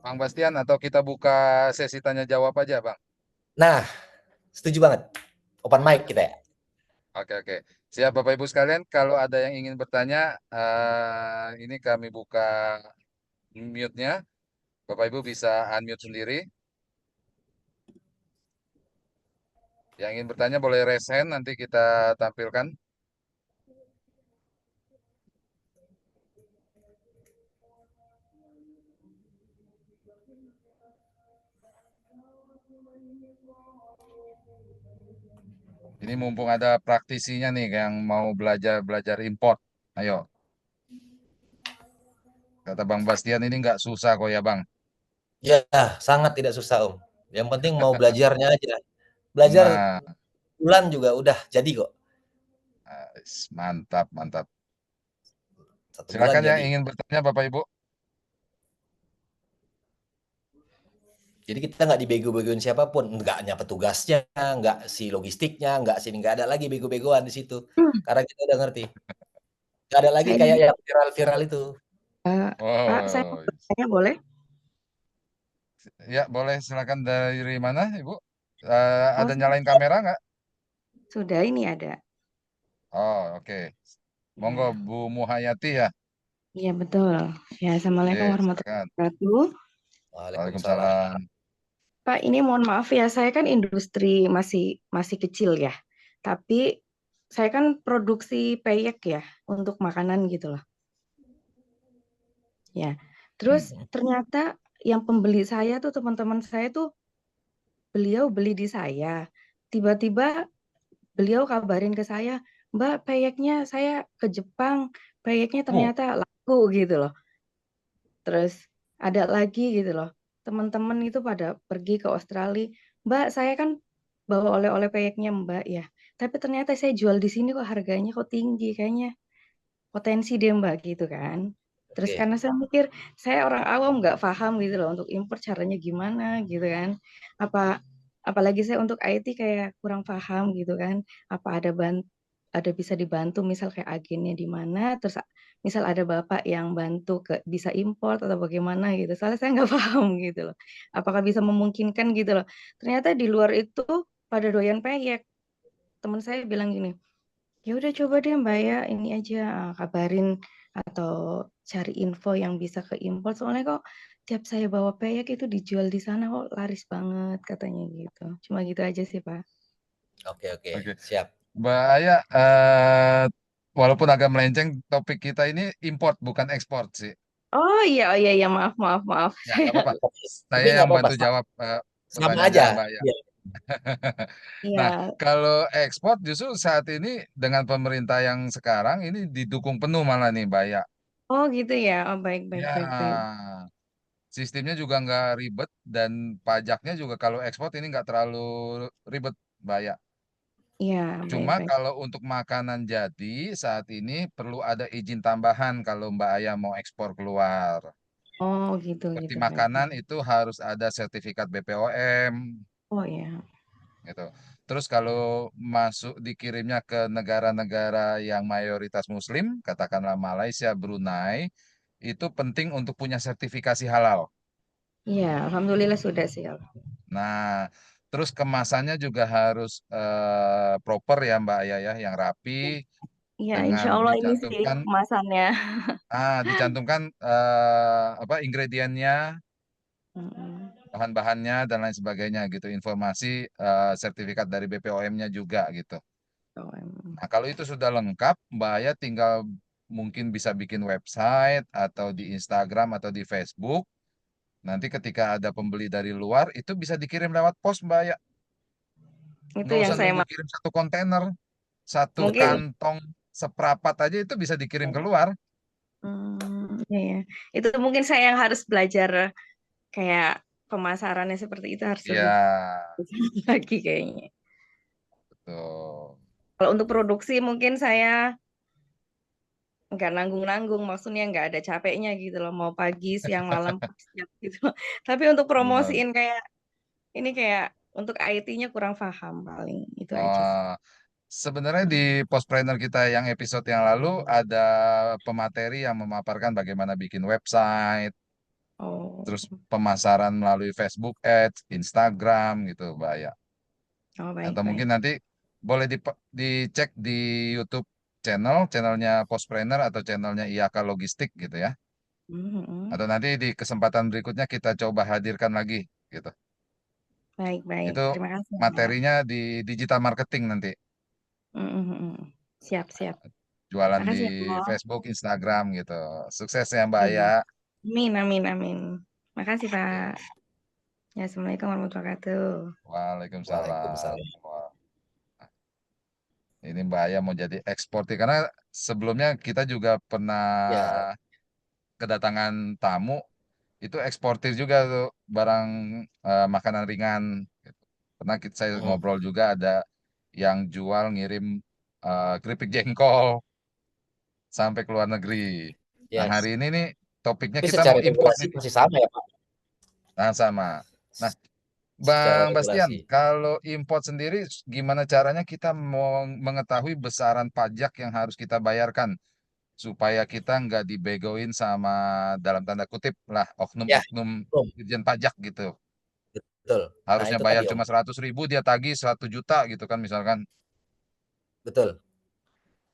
Bang Bastian, atau kita buka sesi tanya jawab aja, Bang? Nah, setuju banget. Open mic kita ya. Oke, oke. Siap Bapak Ibu sekalian, kalau ada yang ingin bertanya, ini kami buka mute-nya. Bapak Ibu bisa unmute sendiri. Yang ingin bertanya boleh raise hand, nanti kita tampilkan. Ini mumpung ada praktisinya nih yang mau belajar import. Ayo, kata Bang Bastian ini nggak susah kok ya Bang. Ya, sangat tidak susah Om. Yang penting mau belajarnya aja. Belajar Nah, bulan juga udah jadi kok. mantap, mantap. 1 bulan Silakan yang jadi. ingin bertanya Bapak Ibu. Jadi kita nggak dibego-begoin siapapun, nggak hanya petugasnya, nggak si logistiknya, nggak ada lagi bego-begoan di situ. Karena kita udah ngerti. Nggak ada lagi Saya kayak yang viral-viral itu. Pak, saya mau Oh, bertanya boleh? ya boleh silakan dari mana Ibu? Oh, Ada nyalain kamera nggak? sudah ini ada. Oh, oke. Monggo Ya, Bu Muhayati ya. iya betul. Ya, Assalamualaikum Oke, warahmatullahi silakan. wabarakatuh. Waalaikumsalam. Waalaikumsalam. Pak, ini mohon maaf ya, saya kan industri masih masih kecil ya. Tapi saya kan produksi peyek ya untuk makanan gitu loh. Ya. Terus ternyata yang pembeli saya tuh teman-teman saya tuh beliau beli di saya. Tiba-tiba beliau kabarin ke saya, "Mbak, peyeknya saya ke Jepang, peyeknya Oh, ternyata laku," gitu loh. Terus ada lagi gitu loh, teman-teman itu pada pergi ke Australia, "Mbak, saya kan bawa oleh-oleh peyeknya Mbak ya, tapi ternyata saya jual di sini kok harganya kok tinggi, kayaknya potensi deh Mbak," gitu kan. Terus Oke. karena saya mikir, saya orang awam nggak paham gitu loh untuk impor caranya gimana gitu kan. Apa apalagi saya untuk IT kayak kurang paham gitu kan. Apa ada bisa dibantu misal kayak agennya di mana, terus misal ada bapak yang bantu bisa import atau bagaimana gitu. Soalnya saya nggak paham gitu loh. Apakah bisa memungkinkan gitu loh. Ternyata di luar itu pada doyan peyek. Teman saya bilang gini, "Ya udah coba deh Mbak ya, ini aja, kabarin atau cari info yang bisa ke impor, soalnya kok tiap saya bawa peyek itu dijual di sana kok laris banget," katanya gitu. Cuma gitu aja sih, Pak. Oke, oke. oke. Siap. Mbak Aya, walaupun agak melenceng, topik kita ini import bukan ekspor sih. Oh iya iya, maaf maaf maaf. Ya, nggak apa-apa. Tapi Saya nggak yang apa-apa, bantu jawab sama pertanyaan aja. dari Mbak Aya. Iya. Nah, Iya. kalau ekspor justru saat ini dengan pemerintah yang sekarang ini didukung penuh malah nih Mbak Aya. Oh gitu ya? Oh baik baik baik baik. Ya, sistemnya juga nggak ribet dan pajaknya juga kalau ekspor ini nggak terlalu ribet Mbak Aya. Iya, baik Cuma baik. kalau untuk makanan jadi saat ini perlu ada izin tambahan kalau Mbak Aya mau ekspor keluar. Oh gitu Seperti gitu, baik baik. makanan itu harus ada sertifikat BPOM Oh ya. gitu. Terus kalau masuk dikirimnya ke negara-negara yang mayoritas Muslim, katakanlah Malaysia, Brunei, itu penting untuk punya sertifikasi halal. Iya, alhamdulillah sudah sih. Nah, terus kemasannya juga harus proper ya Mbak Aya ya, yang rapi Iya, dengan insya Allah ini sih dicantumkan kemasannya. dicantumkan apa ingredientnya, Mm-mm. bahan-bahannya dan lain sebagainya gitu, informasi sertifikat dari BPOM-nya juga gitu. Oh, Nah, kalau itu sudah lengkap, Mbak Aya tinggal mungkin bisa bikin website atau di Instagram atau di Facebook. Nanti ketika ada pembeli dari luar, itu bisa dikirim lewat pos, Mbak Aya. itu Nggak yang usah saya nunggu kirim satu kontainer, satu mungkin. kantong seprapat aja itu bisa dikirim keluar. Iya ya. Itu mungkin saya yang harus belajar kayak pemasarannya seperti itu harus lebih Ya, lagi kayaknya. betul. Kalau untuk produksi mungkin saya nggak nanggung-nanggung, maksudnya nggak ada capeknya gitu loh, mau pagi, siang, malam, siap gitu loh. Tapi untuk Benar. promosiin kayak ini kayak untuk IT-nya kurang paham paling itu aja sih. Oh, sebenarnya di Postpreneur kita yang episode yang lalu ada pemateri yang memaparkan bagaimana bikin website, Oh, terus pemasaran melalui Facebook Ads, Instagram gitu, Mbak ya. oh baik Atau baik. mungkin nanti boleh dicek di YouTube channelnya Postpreneur atau channelnya IAK Logistik gitu ya. Mhm. Atau nanti di kesempatan berikutnya kita coba hadirkan lagi gitu. Baik, baik. Itu Terima kasih ya, Pak. materinya di digital marketing nanti. Mhm, mhm. Siap, siap. Jualan Makasih ya, di Pak. Facebook, Instagram gitu. Sukses ya Mbak Iya. Aya. Amin, amin, amin. Makasih, Pak. Ya, Assalamualaikum warahmatullahi wabarakatuh. Waalaikumsalam. Waalaikumsalam. Wah, ini Mbak Aya mau jadi eksportir karena sebelumnya kita juga pernah Ya, kedatangan tamu itu eksportir juga tuh barang makanan ringan. Gitu. Pernah saya mhm. ngobrol juga ada yang jual ngirim keripik jengkol sampai ke luar negeri. Nah Ya, hari ini nih topiknya tapi kita secara mau import regulasi nih. masih sama ya, Pak? Nah sama. Nah Secara Bang Bastian, regulasi. kalau import sendiri gimana caranya kita mau mengetahui besaran pajak yang harus kita bayarkan supaya kita nggak dibegoin sama dalam tanda kutip lah Ya, oknum-oknum betul. Dirjen Pajak gitu. Betul. Nah, Harusnya itu bayar tadi, Om. cuma 100.000 dia tagih 1 juta gitu kan misalkan. Betul.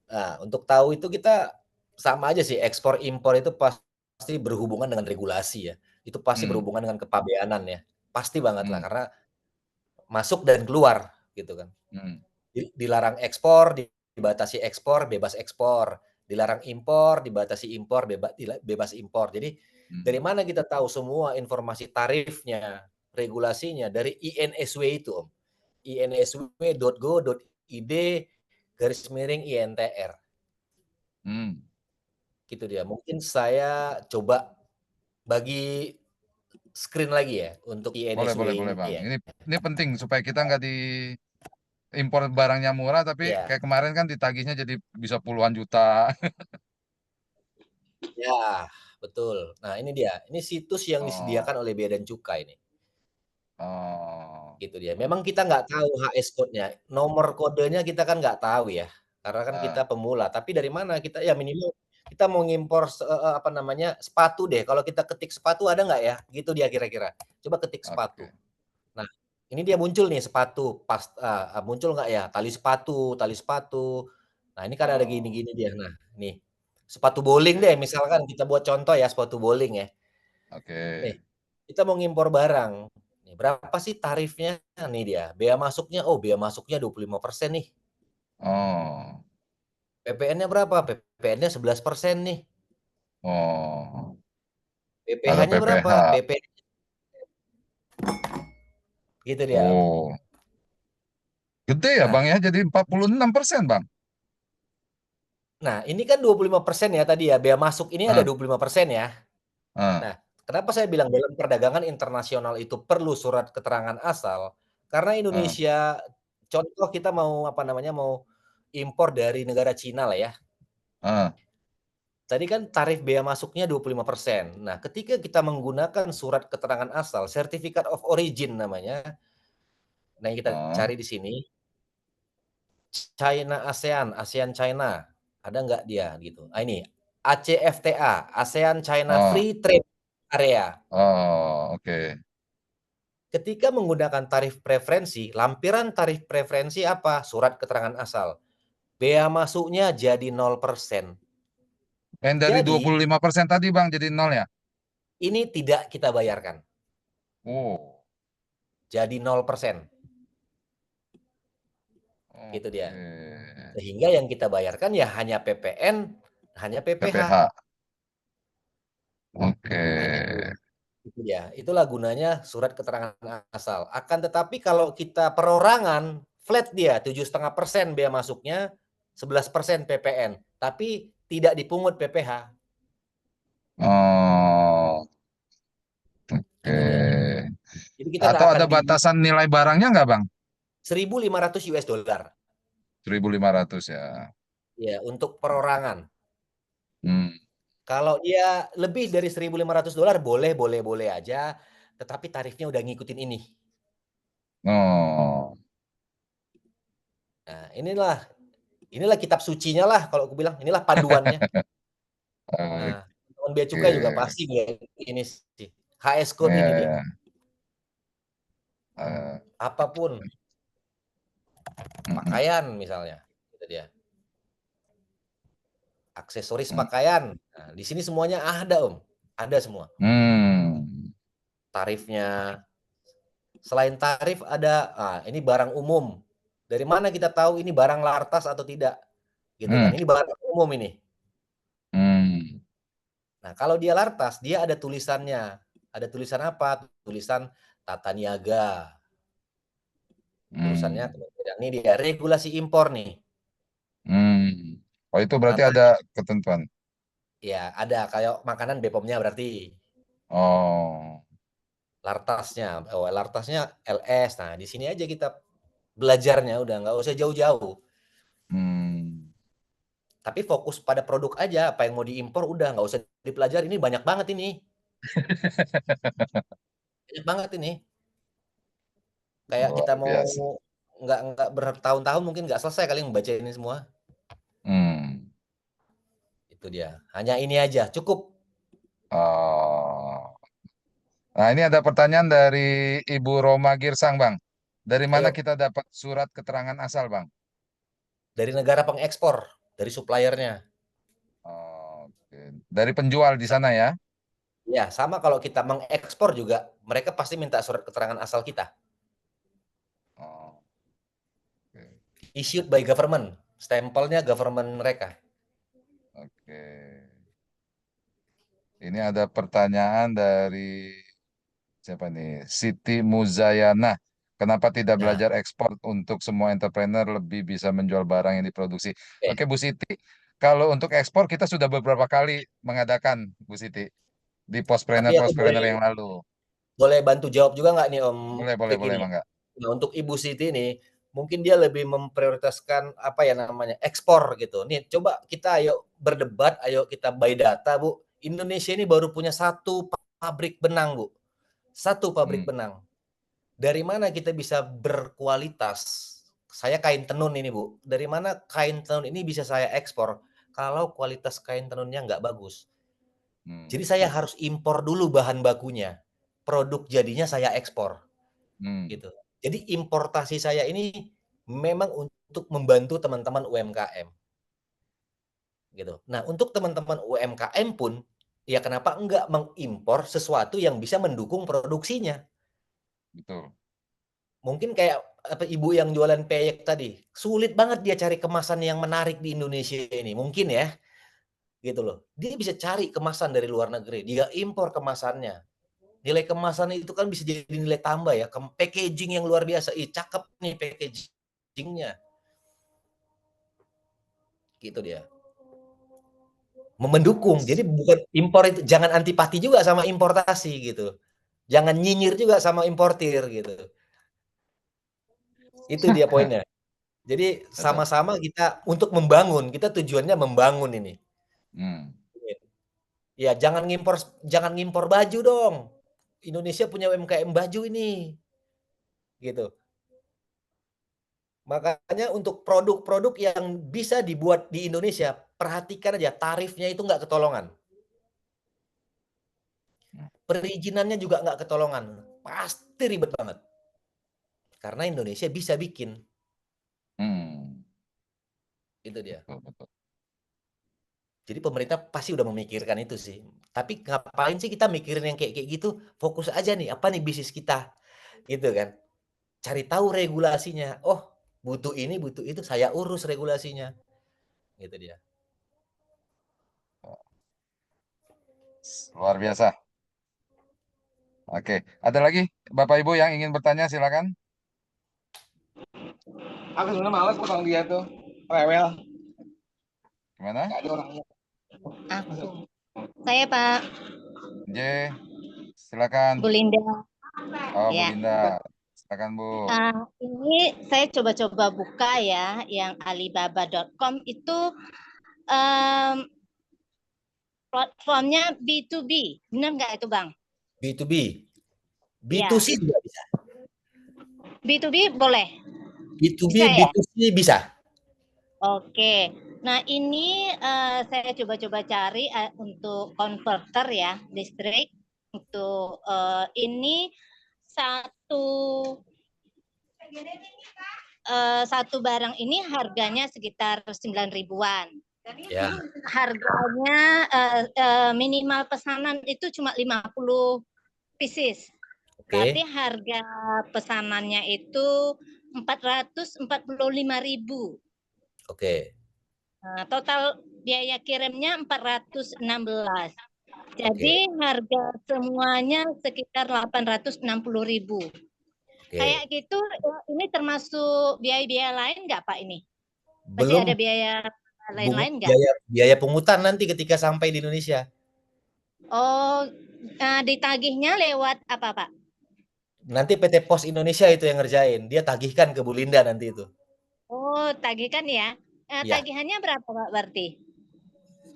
Nah, untuk tahu itu kita sama aja sih, ekspor impor itu pasti berhubungan dengan regulasi ya. Itu pasti Hmm, berhubungan dengan kepabeanan ya. Pasti banget lah, hmm, karena masuk dan keluar gitu kan. hmm, Dilarang ekspor, dibatasi ekspor, bebas ekspor. Dilarang impor, dibatasi impor, bebas impor. Jadi dari hmm. mana kita tahu semua informasi tarifnya, regulasinya dari INSW itu, Om. insw.go.id /INTR. Hmm. Gitu dia. Mungkin saya coba bagi screen lagi ya untuk Boleh, INSW boleh, boleh ini Bang. ya. Ini penting supaya kita nggak di impor barangnya murah tapi Ya, kayak kemarin kan ditagihnya jadi bisa puluhan juta. ya, betul. Nah, ini dia. Ini situs yang Oh, disediakan oleh Bea dan Cukai nih. oh, Gitu dia. Memang kita nggak tahu HS code-nya, nomor kodenya kita kan nggak tahu ya, karena kan kita ah, pemula. Tapi dari mana kita ya minimal kita mau ngimpor apa namanya, sepatu deh, kalau kita ketik sepatu ada nggak ya? Gitu dia kira-kira. Coba ketik sepatu. oke. Nah, ini dia muncul nih sepatu, muncul nggak ya? Tali sepatu tali sepatu. Nah, ini kan ada Oh, gini-gini dia. Nah, nih, sepatu bowling oke, deh misalkan kita buat contoh ya, sepatu bowling ya. Nih, oke. kita mau ngimpor barang. Nih, berapa sih tarifnya? Nih dia, bea masuknya, oh bea masuknya 25% nih. Oh, PPN-nya berapa? PPN-nya 11% nih. oh. Kalau PPh-nya PPH, berapa? Gitu dia, Om. oh, gede ya Nah, Bang ya, jadi 46% Bang. nah ini kan 25% ya tadi ya, bea masuk ini ada Ah, 25% ya. ah, Nah, kenapa saya bilang dalam perdagangan internasional itu perlu surat keterangan asal? Karena ah, Indonesia, contoh kita mau apa namanya mau impor dari negara Cina lah ya. ah, Tadi kan tarif bea masuknya 25%. Nah, ketika kita menggunakan surat keterangan asal, Certificate of Origin namanya. Nah, yang kita ah, cari di sini, China ASEAN, ASEAN China. Ada nggak dia gitu? Ah, ini ACFTA, ASEAN China oh, Free Trade Area. oh, oke. Ketika menggunakan tarif preferensi, lampiran tarif preferensi apa? Surat keterangan asal. Bea masuknya jadi 0%. Yang dari Jadi, 25% tadi Bang jadi nol ya? ini tidak kita bayarkan. Oh, Jadi 0%. Gitu dia. oke. Sehingga yang kita bayarkan ya hanya PPN, hanya PPH. PPH, oke. Nah, itu dia. Itulah gunanya surat keterangan asal. Akan tetapi kalau kita perorangan, flat dia 7,5% bea masuknya, 11% PPN. Tapi tidak dipungut PPH. Oh, Itu dia. oke. Jadi kita nggak Atau akan ada di batasan nilai barangnya nggak Bang? 1.500 US dollar 1.500 ya. ya untuk perorangan. Hmm. Kalau dia lebih dari 1.500 dolar boleh aja, tetapi tarifnya udah ngikutin ini. Oh, Nah, inilah kitab sucinya lah kalau aku bilang, inilah panduannya. oke. Nah, teman bea cukai juga pasti ini sih. HS code ini dia. Ya, eh, Apapun pakaian misalnya, gitu dia. Aksesoris pakaian. Nah, di sini semuanya ada, Om. Ada semua. Tarifnya. Selain tarif ada, ini barang umum. Dari mana kita tahu ini barang lartas atau tidak? Gitu kan. Ini barang umum ini. Nah, kalau dia lartas, dia ada tulisannya. Ada tulisan apa? Tulisan tata niaga. Tulisannya ini dia regulasi impor nih. Oh, itu berarti ada ketentuan. Ya, ada kayak makanan BPOM-nya berarti. Oh. Lartasnya LS. Nah, di sini aja kita belajarnya, udah nggak usah jauh-jauh. Tapi fokus pada produk aja, apa yang mau diimpor udah nggak usah dipelajari, ini banyak banget ini. Banyak banget ini. Kayak Luar kita mau biasa. nggak bertahun-tahun mungkin nggak selesai kali membaca ini semua. Itu dia. Hanya ini aja, cukup. Oh. Nah, ini ada pertanyaan dari Ibu Roma Girsang, Bang. Dari mana Ayo, kita dapat surat keterangan asal, Bang? dari negara pengekspor, dari suppliernya. Oke. Dari penjual di sana ya? Ya, sama kalau kita mengekspor juga, mereka pasti minta surat keterangan asal kita. Oh, oke. Issued by government, stempelnya government mereka. Oke. Ini ada pertanyaan dari siapa nih? Siti Muzayana. Kenapa tidak Nah, belajar ekspor untuk semua entrepreneur lebih bisa menjual barang yang diproduksi? oke. Oke, Bu Siti. Kalau untuk ekspor kita sudah beberapa kali mengadakan, Bu Siti, di Tapi aku postpreneur yang lalu. boleh bantu jawab juga nggak nih Om Boleh, boleh, Fik boleh, ini? Mangga. Nah, untuk Ibu Siti ini, mungkin dia lebih memprioritaskan apa ya namanya, ekspor gitu. Nih, coba kita ayo berdebat, ayo kita by data, Bu. Indonesia ini baru punya satu pabrik benang, Bu. Satu pabrik benang. Dari mana kita bisa berkualitas? Saya kain tenun ini, Bu. Dari mana kain tenun ini bisa saya ekspor kalau kualitas kain tenunnya nggak bagus? Jadi saya harus impor dulu bahan bakunya. Produk jadinya saya ekspor. Gitu. Jadi importasi saya ini memang untuk membantu teman-teman UMKM. Gitu. Nah, untuk teman-teman UMKM pun ya kenapa enggak mengimpor sesuatu yang bisa mendukung produksinya? Betul. Mungkin kayak apa ibu yang jualan peyek tadi, sulit banget dia cari kemasan yang menarik di Indonesia ini. Mungkin ya, gitu loh. Dia bisa cari kemasan dari luar negeri, dia impor kemasannya. Nilai kemasan itu kan bisa jadi nilai tambah ya, packaging yang luar biasa. Ih, cakep nih packagingnya. Gitu dia. Mendukung. Jadi bukan impor itu, jangan antipati juga sama importasi gitu. Jangan nyinyir juga sama importir gitu. Itu dia poinnya. Jadi sama-sama kita untuk membangun, kita tujuannya membangun ini. Ya jangan ngimpor baju dong. Indonesia punya UMKM baju ini. Gitu. Makanya untuk produk-produk yang bisa dibuat di Indonesia, perhatikan aja tarifnya itu nggak ketolongan. Perizinannya juga nggak ketolongan. Pasti ribet banget. Karena Indonesia bisa bikin. Itu dia. Betul. Jadi pemerintah pasti udah memikirkan itu sih. Tapi ngapain sih kita mikirin yang kayak gitu? Fokus aja nih, apa nih bisnis kita? Gitu kan. Cari tahu regulasinya. Oh, butuh ini, butuh itu, saya urus regulasinya. Gitu dia. Luar biasa. Oke, ada lagi Bapak Ibu yang ingin bertanya, silakan. Aku sebenarnya malas potong dia tuh, rewel. Gimana? Gak ada orangnya. Aku. Saya Pak. J, silakan. Bu Linda. Oh, Bu Ya. Linda, silakan Bu. Ini saya coba-coba buka ya, yang Alibaba.com itu platformnya B2B, benar nggak itu Bang? B2B, B2C ya. Juga bisa. B2B boleh. B2B, bisa, B2C ya? Bisa. Oke. Nah ini saya coba-coba cari untuk converter ya, listrik. Untuk ini satu satu barang ini harganya sekitar 9 ribuan. Ya, Harganya minimal pesanan itu cuma 50 pieces. Berarti oke. harga pesanannya itu 445.000. Oke. Nah, total biaya kirimnya 416. Oke. Jadi harga semuanya sekitar 860.000. Oke. Kayak gitu, ini termasuk biaya-biaya lain nggak Pak ini? Masih Belum ada biaya lain-lain nggak? biaya pungutan nanti ketika sampai di Indonesia. Oh, ditagihnya lewat apa Pak? Nanti PT Pos Indonesia itu yang ngerjain. Dia tagihkan ke Bu Linda nanti itu. Oh, tagihkan ya. Iya. Tagihannya berapa Pak berarti?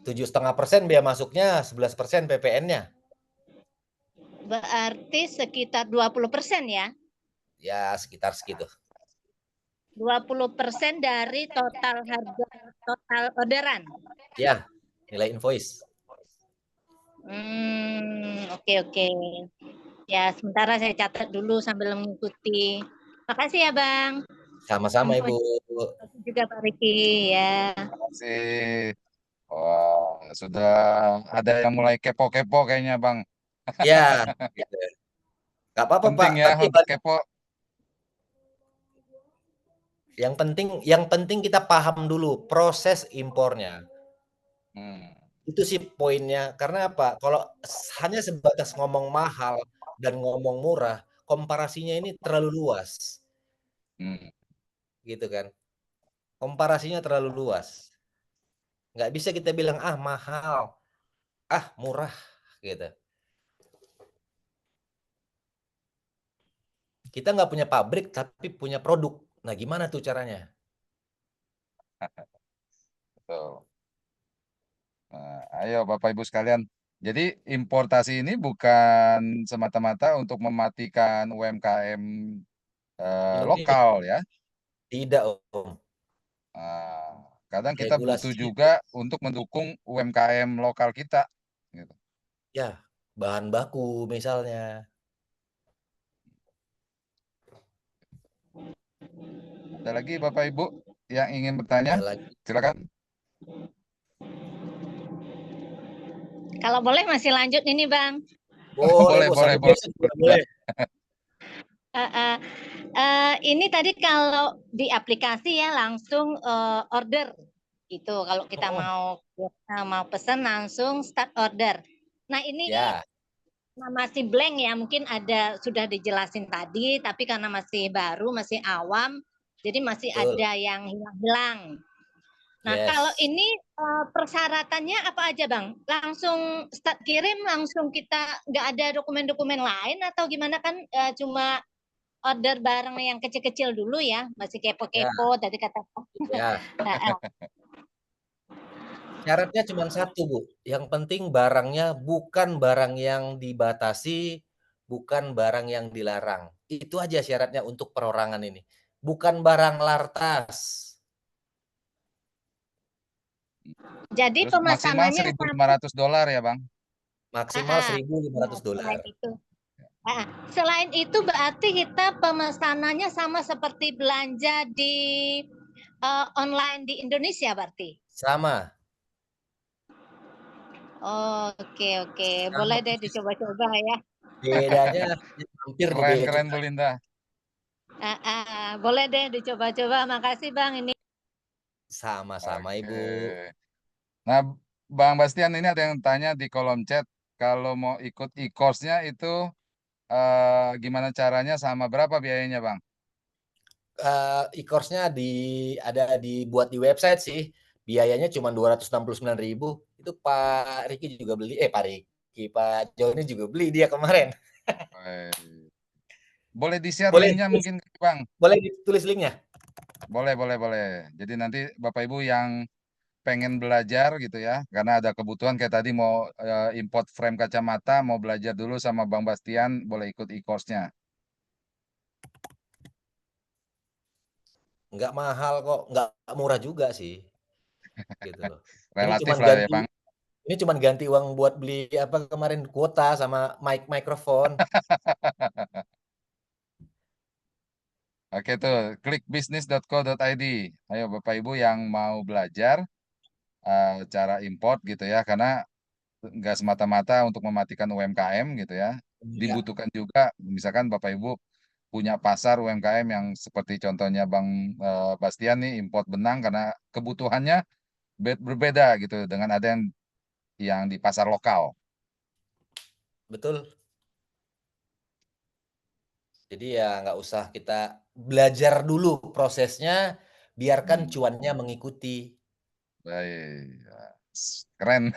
7,5% biaya masuknya, 11% PPN-nya. Berarti sekitar 20% ya? Ya, sekitar segitu. 20% dari total harga total orderan. Ya, nilai invoice. Oke. Ya, sementara saya catat dulu sambil mengikuti. Makasih ya, Bang. Sama-sama, Ibu. Makasih juga Pak Riki ya. Terima kasih. Wah, sudah ada yang mulai kepo-kepo kayaknya, Bang. Ya, gitu. Nggak apa-apa, Pak. Penting ya Tapi untuk kepo. yang penting kita paham dulu proses impornya. Itu sih poinnya. Karena apa? Kalau hanya sebatas ngomong mahal dan ngomong murah, komparasinya ini terlalu luas. Gitu kan. Komparasinya terlalu luas. Nggak bisa kita bilang, ah mahal, ah murah, gitu. Kita nggak punya pabrik, tapi punya produk. Nah, gimana tuh caranya? Betul. Nah, ayo Bapak Ibu sekalian. Jadi importasi ini bukan semata-mata untuk mematikan UMKM Indonesia lokal ya. tidak, Om. Kadang kita butuh Regulasinya, juga untuk mendukung UMKM lokal kita. Gitu. ya, bahan baku misalnya. Ada lagi Bapak Ibu yang ingin bertanya? Ada lagi. Silakan. Kalau boleh masih lanjut ini, Bang. Boleh, boleh. boleh. Ini tadi kalau di aplikasi ya langsung order itu kalau kita mau pesan langsung start order. Nah ini Ya. masih blank ya, mungkin sudah dijelasin tadi, tapi karena masih baru, masih awam, jadi masih Betul. ada yang hilang-hilang. Nah, Yes. kalau ini persyaratannya apa aja, Bang? Langsung start kirim, langsung kita nggak ada dokumen-dokumen lain atau gimana kan cuma order barang yang kecil-kecil dulu ya, masih kepo-kepo tadi kata. Ya. Syaratnya cuma satu, Bu. Yang penting barangnya bukan barang yang dibatasi, bukan barang yang dilarang. Itu aja syaratnya untuk perorangan ini. Bukan barang lartas. Jadi Terus maksimal pemesanannya $1.500 ya, Bang? Maksimal $1.500. Selain itu berarti kita pemesanannya sama seperti belanja di online di Indonesia berarti? Sama. Oke. Boleh deh dicoba-coba ya. Bedanya hampir Keren Bu Linda. Boleh deh dicoba-coba. Makasih Bang ini. Sama-sama Ibu. Nah, Bang Bastian ini ada yang tanya di kolom chat, kalau mau ikut e-course-nya itu gimana caranya sama berapa biayanya, Bang? E-course-nya dibuat di website sih. Biayanya cuma 269.000. Itu Pak Riki juga beli. Pak Joni juga beli dia kemarin. Boleh di-share linknya mungkin, Bang? Boleh ditulis linknya? Boleh. Jadi nanti Bapak Ibu yang pengen belajar gitu ya, karena ada kebutuhan kayak tadi mau import frame kacamata, mau belajar dulu sama Bang Bastian, boleh ikut e-course-nya. Nggak mahal kok, nggak murah juga sih. Gitu loh. Relatif lah ya, Bang. Ini cuma ganti uang buat beli apa kemarin kuota sama mikrofon. Oke tuh, klik bisnis.co.id. Ayo Bapak Ibu yang mau belajar cara import gitu ya, karena nggak semata-mata untuk mematikan UMKM gitu ya. Ya, Dibutuhkan juga, misalkan Bapak Ibu punya pasar UMKM yang seperti contohnya Bang Bastian nih, import benang karena kebutuhannya berbeda gitu dengan ada yang di pasar lokal. betul. Jadi ya nggak usah kita belajar dulu prosesnya, biarkan cuannya mengikuti. Baik, keren.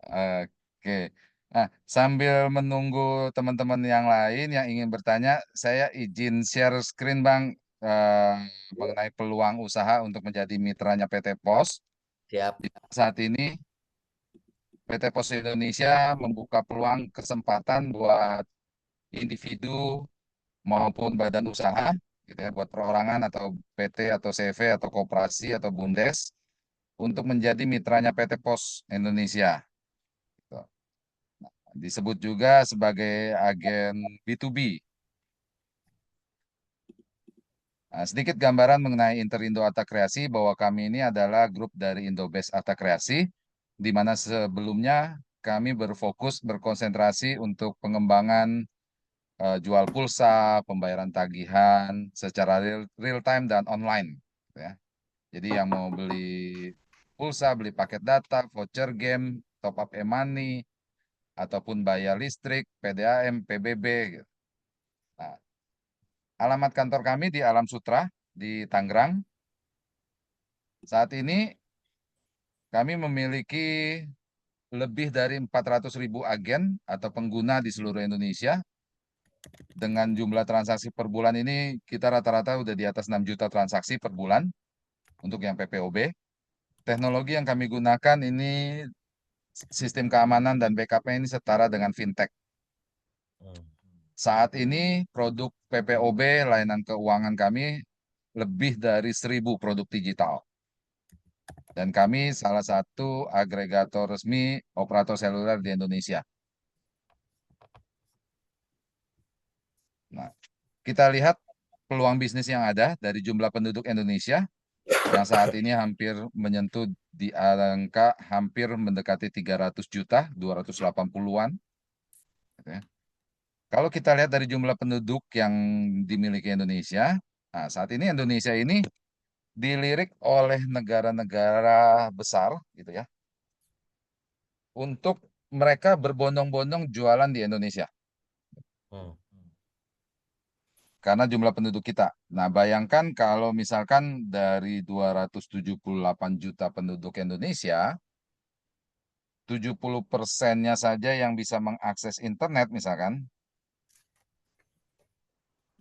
Oke. Nah, sambil menunggu teman-teman yang lain yang ingin bertanya, saya izin share screen Bang eh, mengenai peluang usaha untuk menjadi mitranya PT POS. Siap. Saat ini PT POS Indonesia membuka peluang kesempatan buat individu maupun badan usaha, gitu ya, buat perorangan atau PT atau CV atau koperasi atau BUMDes untuk menjadi mitranya PT POS Indonesia. Gitu. Disebut juga sebagai agen B2B. Nah, sedikit gambaran mengenai Interindo Arta Kreasi bahwa kami ini adalah grup dari Indobest Arta Kreasi, di mana sebelumnya kami berkonsentrasi untuk pengembangan jual pulsa, pembayaran tagihan secara real time dan online. Gitu ya. Jadi yang mau beli pulsa, beli paket data, voucher game, top up e-money, ataupun bayar listrik, PDAM, PBB. Gitu. Nah, alamat kantor kami di Alam Sutra di Tangerang. Saat ini kami memiliki lebih dari 400.000 agen atau pengguna di seluruh Indonesia. Dengan jumlah transaksi per bulan ini kita rata-rata udah di atas 6 juta transaksi per bulan untuk yang PPOB. Teknologi yang kami gunakan ini sistem keamanan dan backup-nya ini setara dengan fintech. Saat ini produk PPOB layanan keuangan kami lebih dari 1.000 produk digital. Dan kami salah satu agregator resmi operator seluler di Indonesia. Nah, kita lihat peluang bisnis yang ada dari jumlah penduduk Indonesia yang saat ini hampir menyentuh di angka hampir mendekati 300 juta, 280-an. Gitu ya. Kalau kita lihat dari jumlah penduduk yang dimiliki Indonesia, nah saat ini Indonesia ini dilirik oleh negara-negara besar gitu ya untuk mereka berbondong-bondong jualan di Indonesia karena jumlah penduduk kita. Nah, bayangkan kalau misalkan dari 278 juta penduduk Indonesia, 70%-nya saja yang bisa mengakses internet misalkan,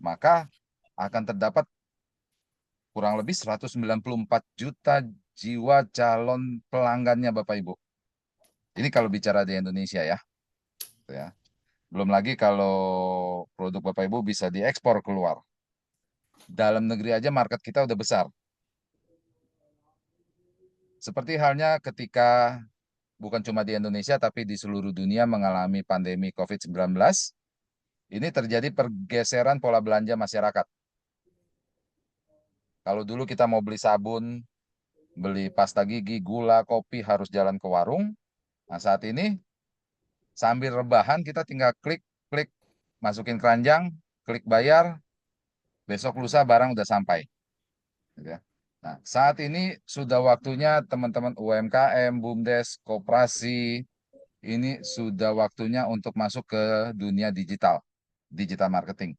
maka akan terdapat kurang lebih 194 juta jiwa calon pelanggannya Bapak Ibu. Ini kalau bicara di Indonesia ya. Gitu ya. Belum lagi kalau produk Bapak Ibu bisa diekspor keluar. Dalam negeri aja market kita udah besar. Seperti halnya ketika bukan cuma di Indonesia tapi di seluruh dunia mengalami pandemi COVID-19, ini terjadi pergeseran pola belanja masyarakat. Kalau dulu kita mau beli sabun, beli pasta gigi, gula, kopi harus jalan ke warung. Nah, saat ini sambil rebahan kita tinggal klik, masukin keranjang, klik bayar, besok lusa barang udah sampai. Gitu ya. Nah, saat ini sudah waktunya teman-teman UMKM, BUMDes, koperasi, ini sudah waktunya untuk masuk ke dunia digital marketing.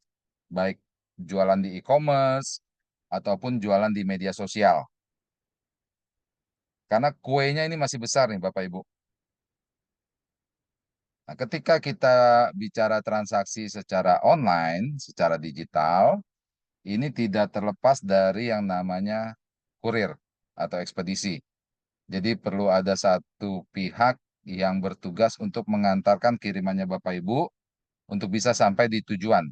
Baik jualan di e-commerce ataupun jualan di media sosial. Karena kuenya ini masih besar nih Bapak Ibu. Nah, ketika kita bicara transaksi secara online, secara digital, ini tidak terlepas dari yang namanya kurir atau ekspedisi. Jadi perlu ada satu pihak yang bertugas untuk mengantarkan kirimannya Bapak Ibu untuk bisa sampai di tujuan.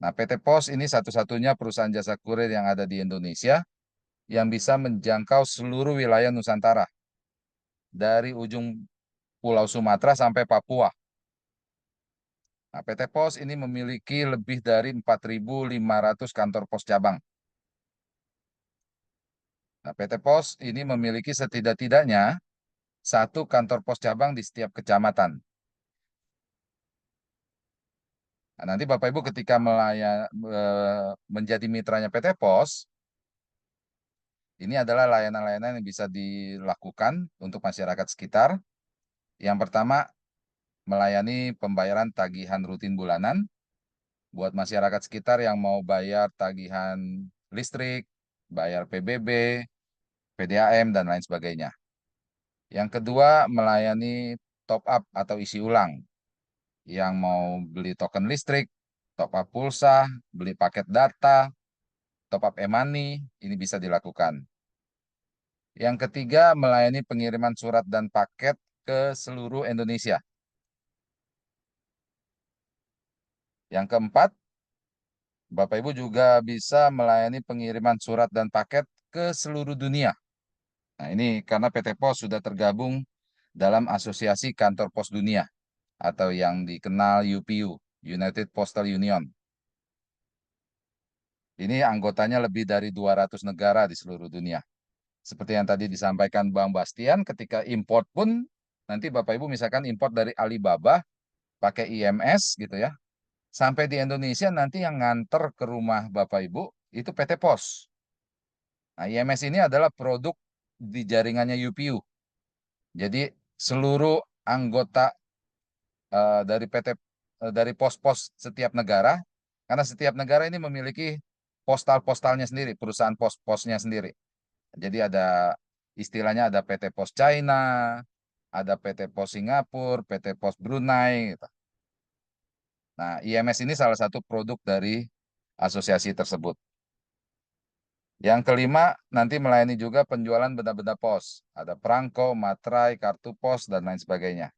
Nah, PT POS ini satu-satunya perusahaan jasa kurir yang ada di Indonesia yang bisa menjangkau seluruh wilayah Nusantara. Dari ujung Pulau Sumatera sampai Papua. Nah, PT Pos ini memiliki lebih dari 4.500 kantor pos cabang. Nah, PT Pos ini memiliki setidak-tidaknya satu kantor pos cabang di setiap kecamatan. Nah, nanti Bapak Ibu ketika menjadi mitranya PT Pos, ini adalah layanan-layanan yang bisa dilakukan untuk masyarakat sekitar. Yang pertama, melayani pembayaran tagihan rutin bulanan buat masyarakat sekitar yang mau bayar tagihan listrik, bayar PBB, PDAM, dan lain sebagainya. Yang kedua, melayani top up atau isi ulang. Yang mau beli token listrik, top up pulsa, beli paket data, top up e-money, ini bisa dilakukan. Yang ketiga, melayani pengiriman surat dan paket ke seluruh Indonesia. Yang keempat, Bapak Ibu juga bisa melayani pengiriman surat dan paket ke seluruh dunia. Nah, ini karena PT Pos sudah tergabung dalam Asosiasi Kantor Pos Dunia atau yang dikenal UPU, United Postal Union. Ini anggotanya lebih dari 200 negara di seluruh dunia. Seperti yang tadi disampaikan Bang Bastian, ketika import pun nanti Bapak Ibu misalkan import dari Alibaba pakai IMS gitu ya. Sampai di Indonesia nanti yang nganter ke rumah Bapak Ibu itu PT Pos. Nah, IMS ini adalah produk di jaringannya UPU. Jadi seluruh anggota dari pos-pos setiap negara, karena setiap negara ini memiliki postalnya sendiri, perusahaan pos-posnya sendiri. Jadi ada istilahnya ada PT Pos China, ada PT Pos Singapura, PT Pos Brunei, gitu. Nah, IMS ini salah satu produk dari asosiasi tersebut. Yang kelima, nanti melayani juga penjualan benda-benda pos. Ada perangko, materai, kartu pos, dan lain sebagainya.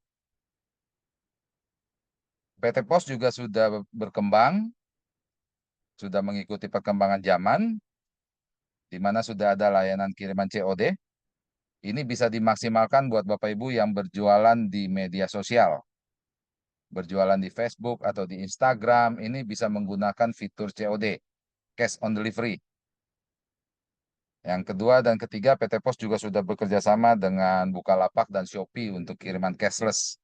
PT Pos juga sudah berkembang, sudah mengikuti perkembangan zaman, di mana sudah ada layanan kiriman COD. Ini bisa dimaksimalkan buat Bapak Ibu yang berjualan di media sosial. Berjualan di Facebook atau di Instagram, ini bisa menggunakan fitur COD, Cash on Delivery. Yang kedua dan ketiga, PT Pos juga sudah bekerja sama dengan Bukalapak dan Shopee untuk kiriman cashless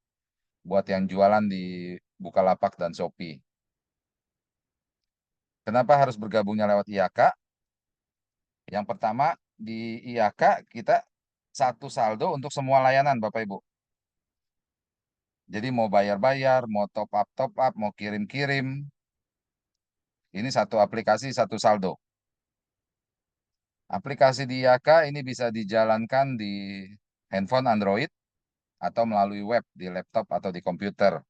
buat yang jualan di Bukalapak dan Shopee. Kenapa harus bergabungnya lewat IAK? Yang pertama, di IAK kita satu saldo untuk semua layanan, Bapak Ibu. Jadi mau bayar-bayar, mau top up, mau kirim-kirim, ini satu aplikasi, satu saldo. Aplikasi di IAK ini bisa dijalankan di handphone Android atau melalui web di laptop atau di komputer.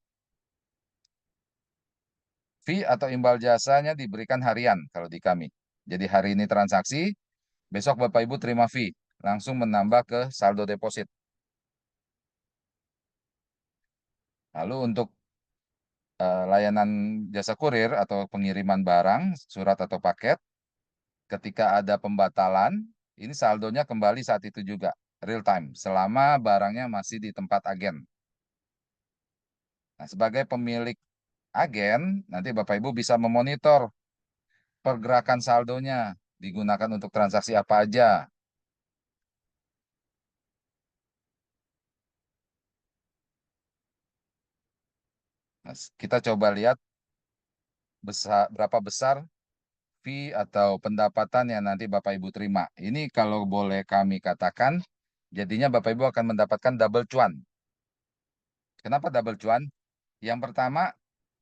Fee atau imbal jasanya diberikan harian kalau di kami. Jadi hari ini transaksi, besok Bapak Ibu terima fee, langsung menambah ke saldo deposit. Lalu untuk layanan jasa kurir atau pengiriman barang, surat atau paket, ketika ada pembatalan, ini saldonya kembali saat itu juga, real time, selama barangnya masih di tempat agen. Nah, sebagai pemilik agen, nanti Bapak Ibu bisa memonitor pergerakan saldonya, digunakan untuk transaksi apa aja. Nah, kita coba lihat berapa besar fee atau pendapatan yang nanti Bapak Ibu terima. Ini kalau boleh kami katakan, jadinya Bapak Ibu akan mendapatkan double cuan. Kenapa double cuan? Yang pertama,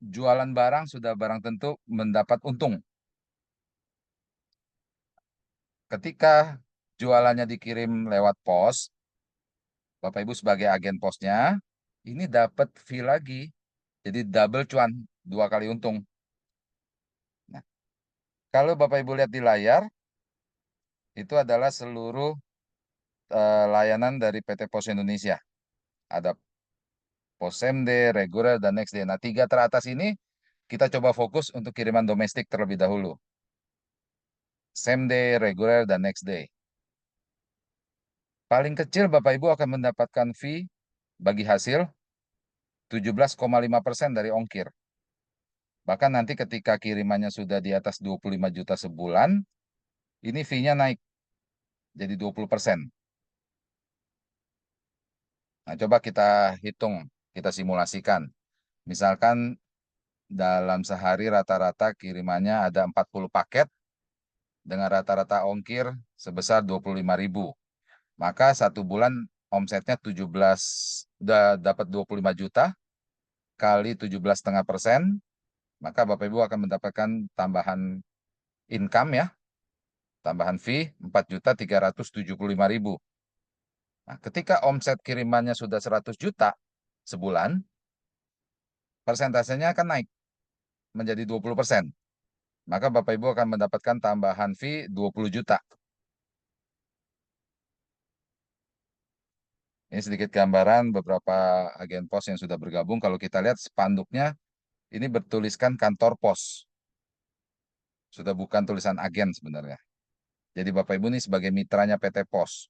jualan barang sudah barang tentu mendapat untung. Ketika jualannya dikirim lewat pos, Bapak Ibu sebagai agen posnya, ini dapat fee lagi. Jadi double cuan, 2 kali untung. Nah, kalau Bapak Ibu lihat di layar, itu adalah seluruh layanan dari PT Pos Indonesia. Ada Pos Same Day, reguler, dan next day. Nah, 3 teratas ini kita coba fokus untuk kiriman domestik terlebih dahulu. Same day, reguler, dan next day. Paling kecil Bapak Ibu akan mendapatkan fee bagi hasil 17,5% dari ongkir. Bahkan nanti ketika kirimannya sudah di atas 25 juta sebulan, ini fee-nya naik jadi 20%. Nah, coba kita hitung, kita simulasikan. Misalkan dalam sehari rata-rata kirimannya ada 40 paket dengan rata-rata ongkir sebesar 25.000. Maka satu bulan omsetnya 17, udah dapat 25 juta kali 17,5%, maka Bapak Ibu akan mendapatkan tambahan income ya, tambahan fee 4.375.000. Nah, ketika omset kirimannya sudah 100 juta sebulan, persentasenya akan naik menjadi 20%. Maka Bapak Ibu akan mendapatkan tambahan fee 20 juta. Ini sedikit gambaran beberapa agen pos yang sudah bergabung. Kalau kita lihat spanduknya, ini bertuliskan kantor pos. Sudah bukan tulisan agen sebenarnya. Jadi Bapak Ibu ini sebagai mitranya PT Pos.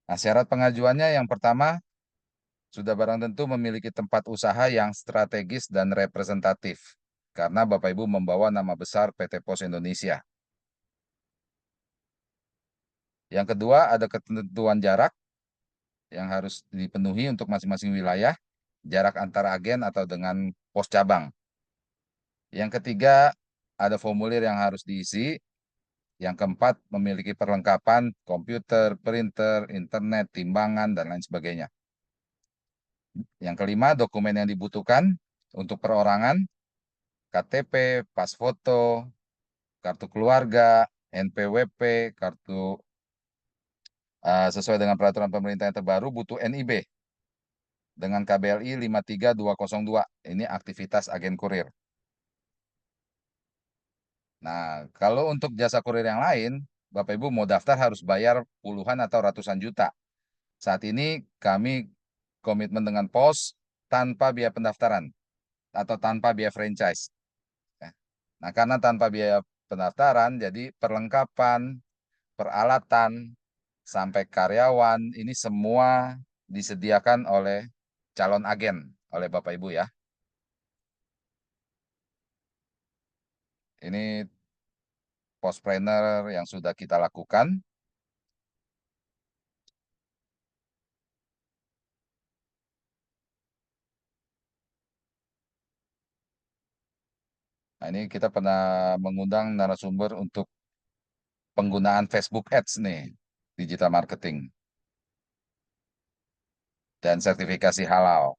Nah, syarat pengajuannya yang pertama, sudah barang tentu memiliki tempat usaha yang strategis dan representatif. Karena Bapak Ibu membawa nama besar PT Pos Indonesia. Yang kedua, ada ketentuan jarak yang harus dipenuhi untuk masing-masing wilayah, jarak antara agen atau dengan pos cabang. Yang ketiga, ada formulir yang harus diisi. Yang keempat, memiliki perlengkapan komputer, printer, internet, timbangan, dan lain sebagainya. Yang kelima, dokumen yang dibutuhkan untuk perorangan, KTP, pas foto, kartu keluarga, NPWP, kartu sesuai dengan peraturan pemerintah yang terbaru, butuh NIB dengan KBLI 53202. Ini aktivitas agen kurir. Nah, kalau untuk jasa kurir yang lain, Bapak Ibu mau daftar harus bayar puluhan atau ratusan juta. Saat ini kami komitmen dengan pos tanpa biaya pendaftaran atau tanpa biaya franchise. Nah, karena tanpa biaya pendaftaran, jadi perlengkapan, peralatan, sampai karyawan, ini semua disediakan oleh calon agen, oleh Bapak Ibu ya. Ini pos planner yang sudah kita lakukan. Nah, ini kita pernah mengundang narasumber untuk penggunaan Facebook Ads nih, digital marketing, dan sertifikasi halal.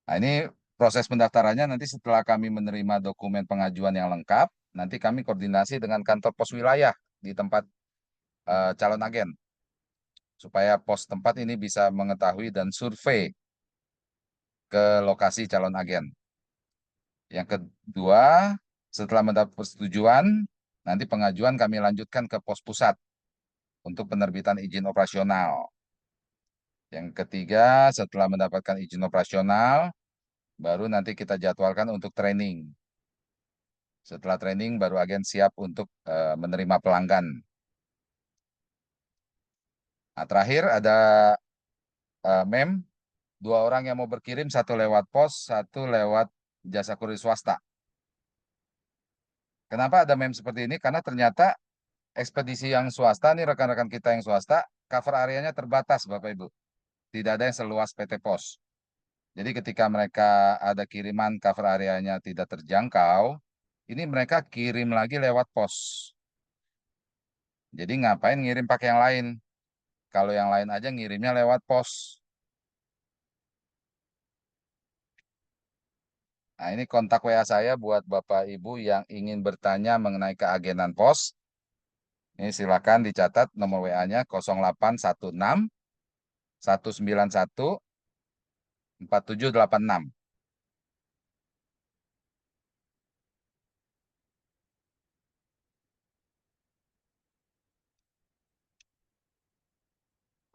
Nah, ini proses pendaftarannya nanti setelah kami menerima dokumen pengajuan yang lengkap, nanti kami koordinasi dengan kantor pos wilayah di tempat calon agen, supaya pos tempat ini bisa mengetahui dan survei ke lokasi calon agen. Yang kedua, setelah mendapat persetujuan, nanti pengajuan kami lanjutkan ke pos pusat untuk penerbitan izin operasional. Yang ketiga, setelah mendapatkan izin operasional, baru nanti kita jadwalkan untuk training. Setelah training, baru agen siap untuk menerima pelanggan. Nah, terakhir ada MEM, 2 orang yang mau berkirim, 1 lewat pos, 1 lewat jasa kurir swasta. Kenapa ada MEM seperti ini? Karena ternyata ekspedisi yang swasta, nih rekan-rekan kita yang swasta, cover areanya terbatas Bapak Ibu. Tidak ada yang seluas PT Pos. Jadi ketika mereka ada kiriman cover areanya tidak terjangkau, ini mereka kirim lagi lewat pos. Jadi ngapain ngirim pakai yang lain? Kalau yang lain aja ngirimnya lewat pos. Nah, ini kontak WA saya buat Bapak Ibu yang ingin bertanya mengenai keagenan pos. Ini silakan dicatat nomor WA-nya 0816 191 4786.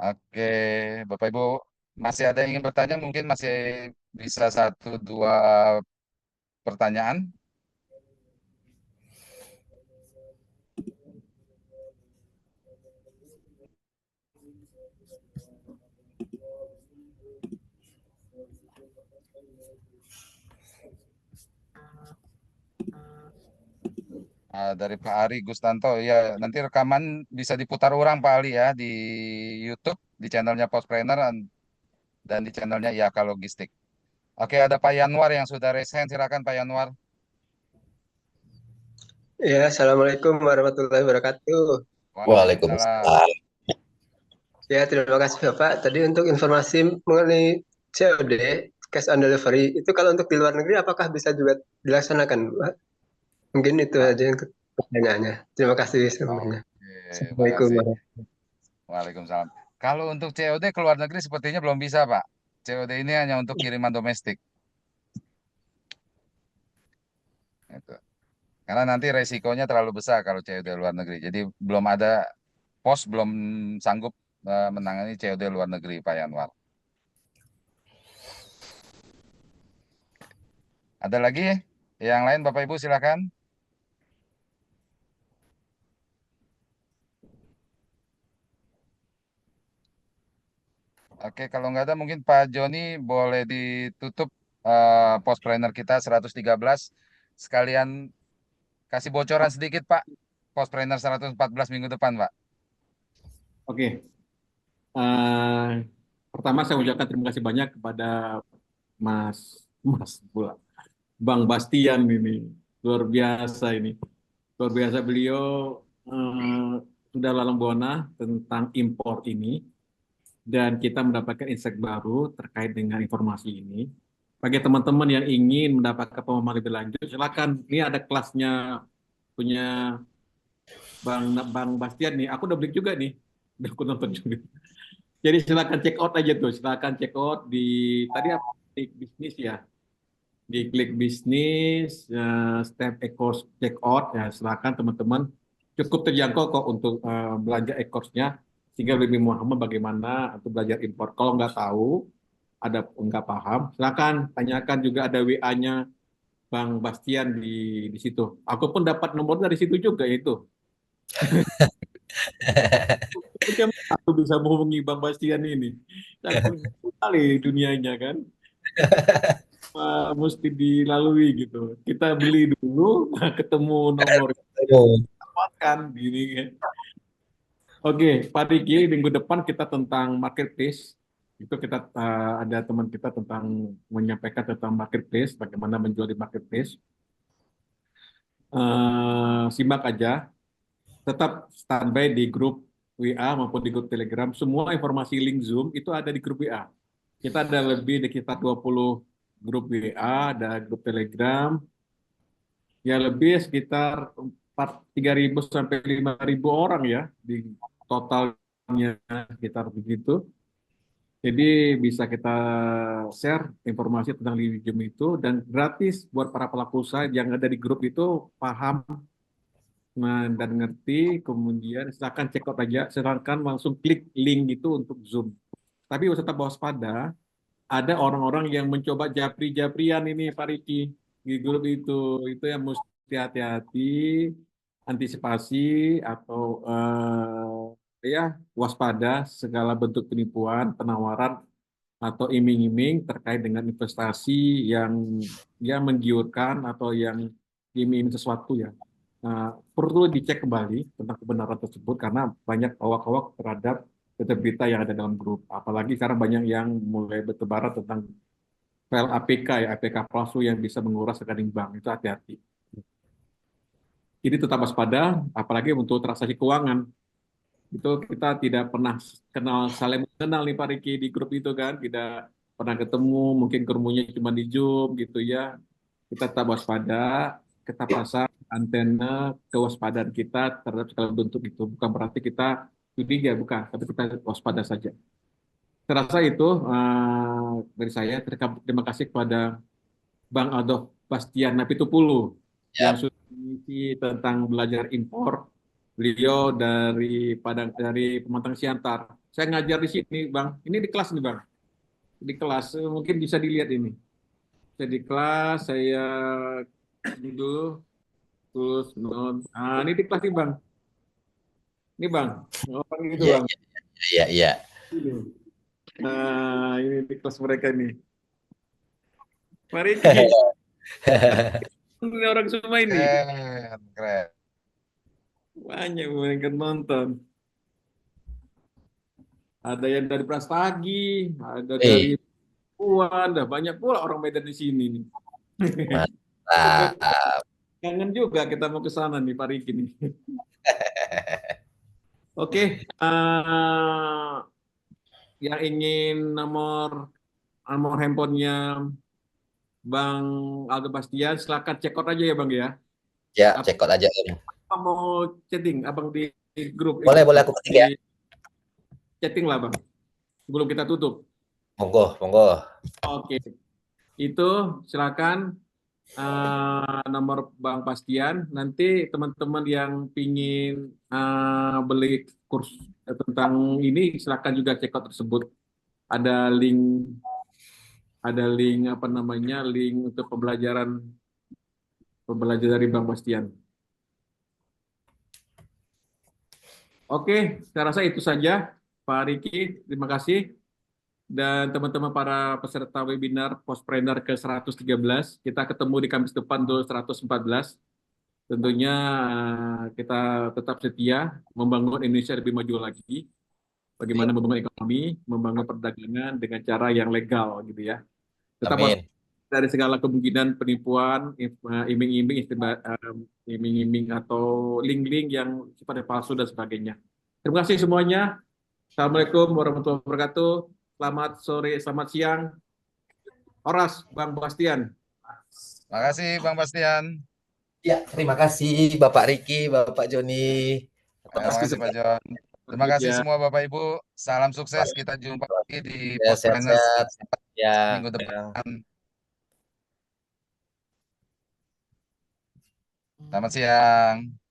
Oke, Bapak Ibu masih ada yang ingin bertanya? Mungkin masih bisa 1-2 pertanyaan. Dari Pak Ari Gustanto, ya nanti rekaman bisa diputar ulang Pak Ali ya di YouTube, di channelnya Postpreneur dan di channelnya IAK Logistik. Oke, ada Pak Yanwar yang sudah resign, silakan Pak Yanwar. Ya, Assalamualaikum warahmatullahi wabarakatuh. Waalaikumsalam. Waalaikumsalam. Ya, terima kasih Bapak. Tadi untuk informasi mengenai COD, cash on delivery, itu kalau untuk di luar negeri apakah bisa juga dilaksanakan, Pak? Mungkin itu aja yang pertanyaannya. Terima kasih semuanya. Oke, Assalamualaikum makasih. warahmatullahi Waalaikumsalam. Kalau untuk COD ke luar negeri sepertinya belum bisa, Pak. COD ini hanya untuk kiriman domestik. Gitu. Karena nanti resikonya terlalu besar kalau COD luar negeri. Jadi belum ada pos, belum sanggup menangani COD luar negeri, Pak Yanwar. Ada lagi yang lain, Bapak Ibu silakan. Oke, kalau nggak ada mungkin Pak Joni boleh ditutup Postpreneur kita 113. Sekalian kasih bocoran sedikit Pak, Postpreneur 114 minggu depan Pak. Oke. Pertama saya ucapkan terima kasih banyak kepada Mas pula, Bang Bastian ini. Luar biasa ini. Luar biasa beliau sudah lalang buana tentang impor ini. Dan kita mendapatkan insight baru terkait dengan informasi ini. Bagi teman-teman yang ingin mendapatkan pemahaman lebih lanjut, silakan. Ini ada kelasnya punya Bang Bastian nih. Aku udah beli juga nih. Udah aku nonton juga. Jadi silakan check out aja tuh. Silakan check out di tadi apa? Klik bisnis ya. Di klik bisnis, step e-course check out ya. Silakan teman-teman. Cukup terjangkau kok untuk belanja e-course-nya. Sehingga lebih memahami bagaimana untuk belajar impor. Kalau nggak tahu, nggak paham, silakan tanyakan, juga ada WA-nya Bang Bastian di situ. Aku pun dapat nomor dari situ juga itu. Aku bisa menghubungi Bang Bastian ini. Sekali dunianya kan. Mesti dilalui gitu. Kita beli dulu, ketemu nomor, dapatkan gini kan. Oke, Pak Riki, minggu depan kita tentang marketplace. Itu kita ada teman kita tentang menyampaikan tentang marketplace, bagaimana menjual di marketplace. Simak aja. Tetap standby di grup WA maupun di grup Telegram. Semua informasi link Zoom itu ada di grup WA. Kita ada lebih di sekitar 20 grup WA, ada grup Telegram. Ya lebih sekitar 3.000 sampai 5.000 orang ya di totalnya sekitar begitu. Jadi bisa kita share informasi tentang Zoom itu dan gratis buat para pelaku usaha yang ada di grup itu paham dan ngerti. Kemudian silakan check out aja, silakan langsung klik link itu untuk Zoom. Tapi harus tetap waspada, ada orang-orang yang mencoba japri-japrian ini Pak Riki di grup itu yang mesti hati-hati, antisipasi atau ya waspada segala bentuk penipuan, penawaran atau iming-iming terkait dengan investasi yang ya menggiurkan atau yang iming sesuatu ya. Perlu dicek kembali tentang kebenaran tersebut karena banyak hoak-hoak terhadap berita yang ada dalam grup. Apalagi sekarang banyak yang mulai bertebaran tentang file APK ya, APK palsu yang bisa menguras rekening bank. Itu hati-hati. Jadi tetap waspada, apalagi untuk transaksi keuangan. Itu kita tidak pernah saling mengenal nih Pak Riki di grup itu kan, tidak pernah ketemu, mungkin ketemunya cuma di Zoom gitu ya. Kita tetap waspada, kita pasang antena kewaspadaan kita terhadap segala bentuk itu. Bukan berarti kita curiga, bukan, tapi kita waspada saja. Saya rasa itu dari saya. Terima kasih kepada Bang Aldo Bastian Napitupulu yang sudah mengisi tentang belajar impor. Beliau dari Pematang Siantar. Saya ngajar di sini, Bang. Ini di kelas nih, Bang. Di kelas, mungkin bisa dilihat ini. Saya di kelas, saya ini dulu, terus ini di kelas nih, Bang. Ini, Bang. Oh, gitu, Bang. Iya. Nah, ini di kelas mereka nih. Mari ini orang semua ini. Keren. Banyak yang nonton. Ada yang dari Prastagi, ada dari Puan, dah banyak pula orang Medan di sini nih. Mantap. Kangen juga kita mau ke sana nih Pak Riki nih. Oke, yang ingin nomor handphonenya Bang Aldo Bastian, silakan check out aja ya Bang ya. Ya, check out aja Om. Apa mau chatting Abang di grup? Boleh aku ketik ya. Chatting lah Bang, sebelum kita tutup. Monggo. Oke, itu silakan nomor Bang Bastian. Nanti teman-teman yang pingin beli kurs tentang ini, silakan juga check out tersebut. Ada link link untuk pembelajaran dari Bang Bastian. Oke, saya rasa itu saja Pak Riki, terima kasih. Dan teman-teman para peserta webinar Postpreneur ke-113, kita ketemu di Kamis depan tuh 114. Tentunya kita tetap setia membangun Indonesia lebih maju lagi. Bagaimana membangun ekonomi, membangun perdagangan dengan cara yang legal gitu ya. Tetap dari segala kemungkinan penipuan, iming-iming atau link-link yang sifatnya palsu dan sebagainya. Terima kasih semuanya. Assalamualaikum warahmatullahi wabarakatuh. Selamat sore, selamat siang. Horas, Bang Bastian. Terima kasih Bang Bastian. Ya, terima kasih Bapak Riki, Bapak Joni. Terima kasih Pak John. Terima kasih semua Bapak Ibu. Salam sukses. Kita jumpa lagi di Postpreneur minggu depan. Selamat siang.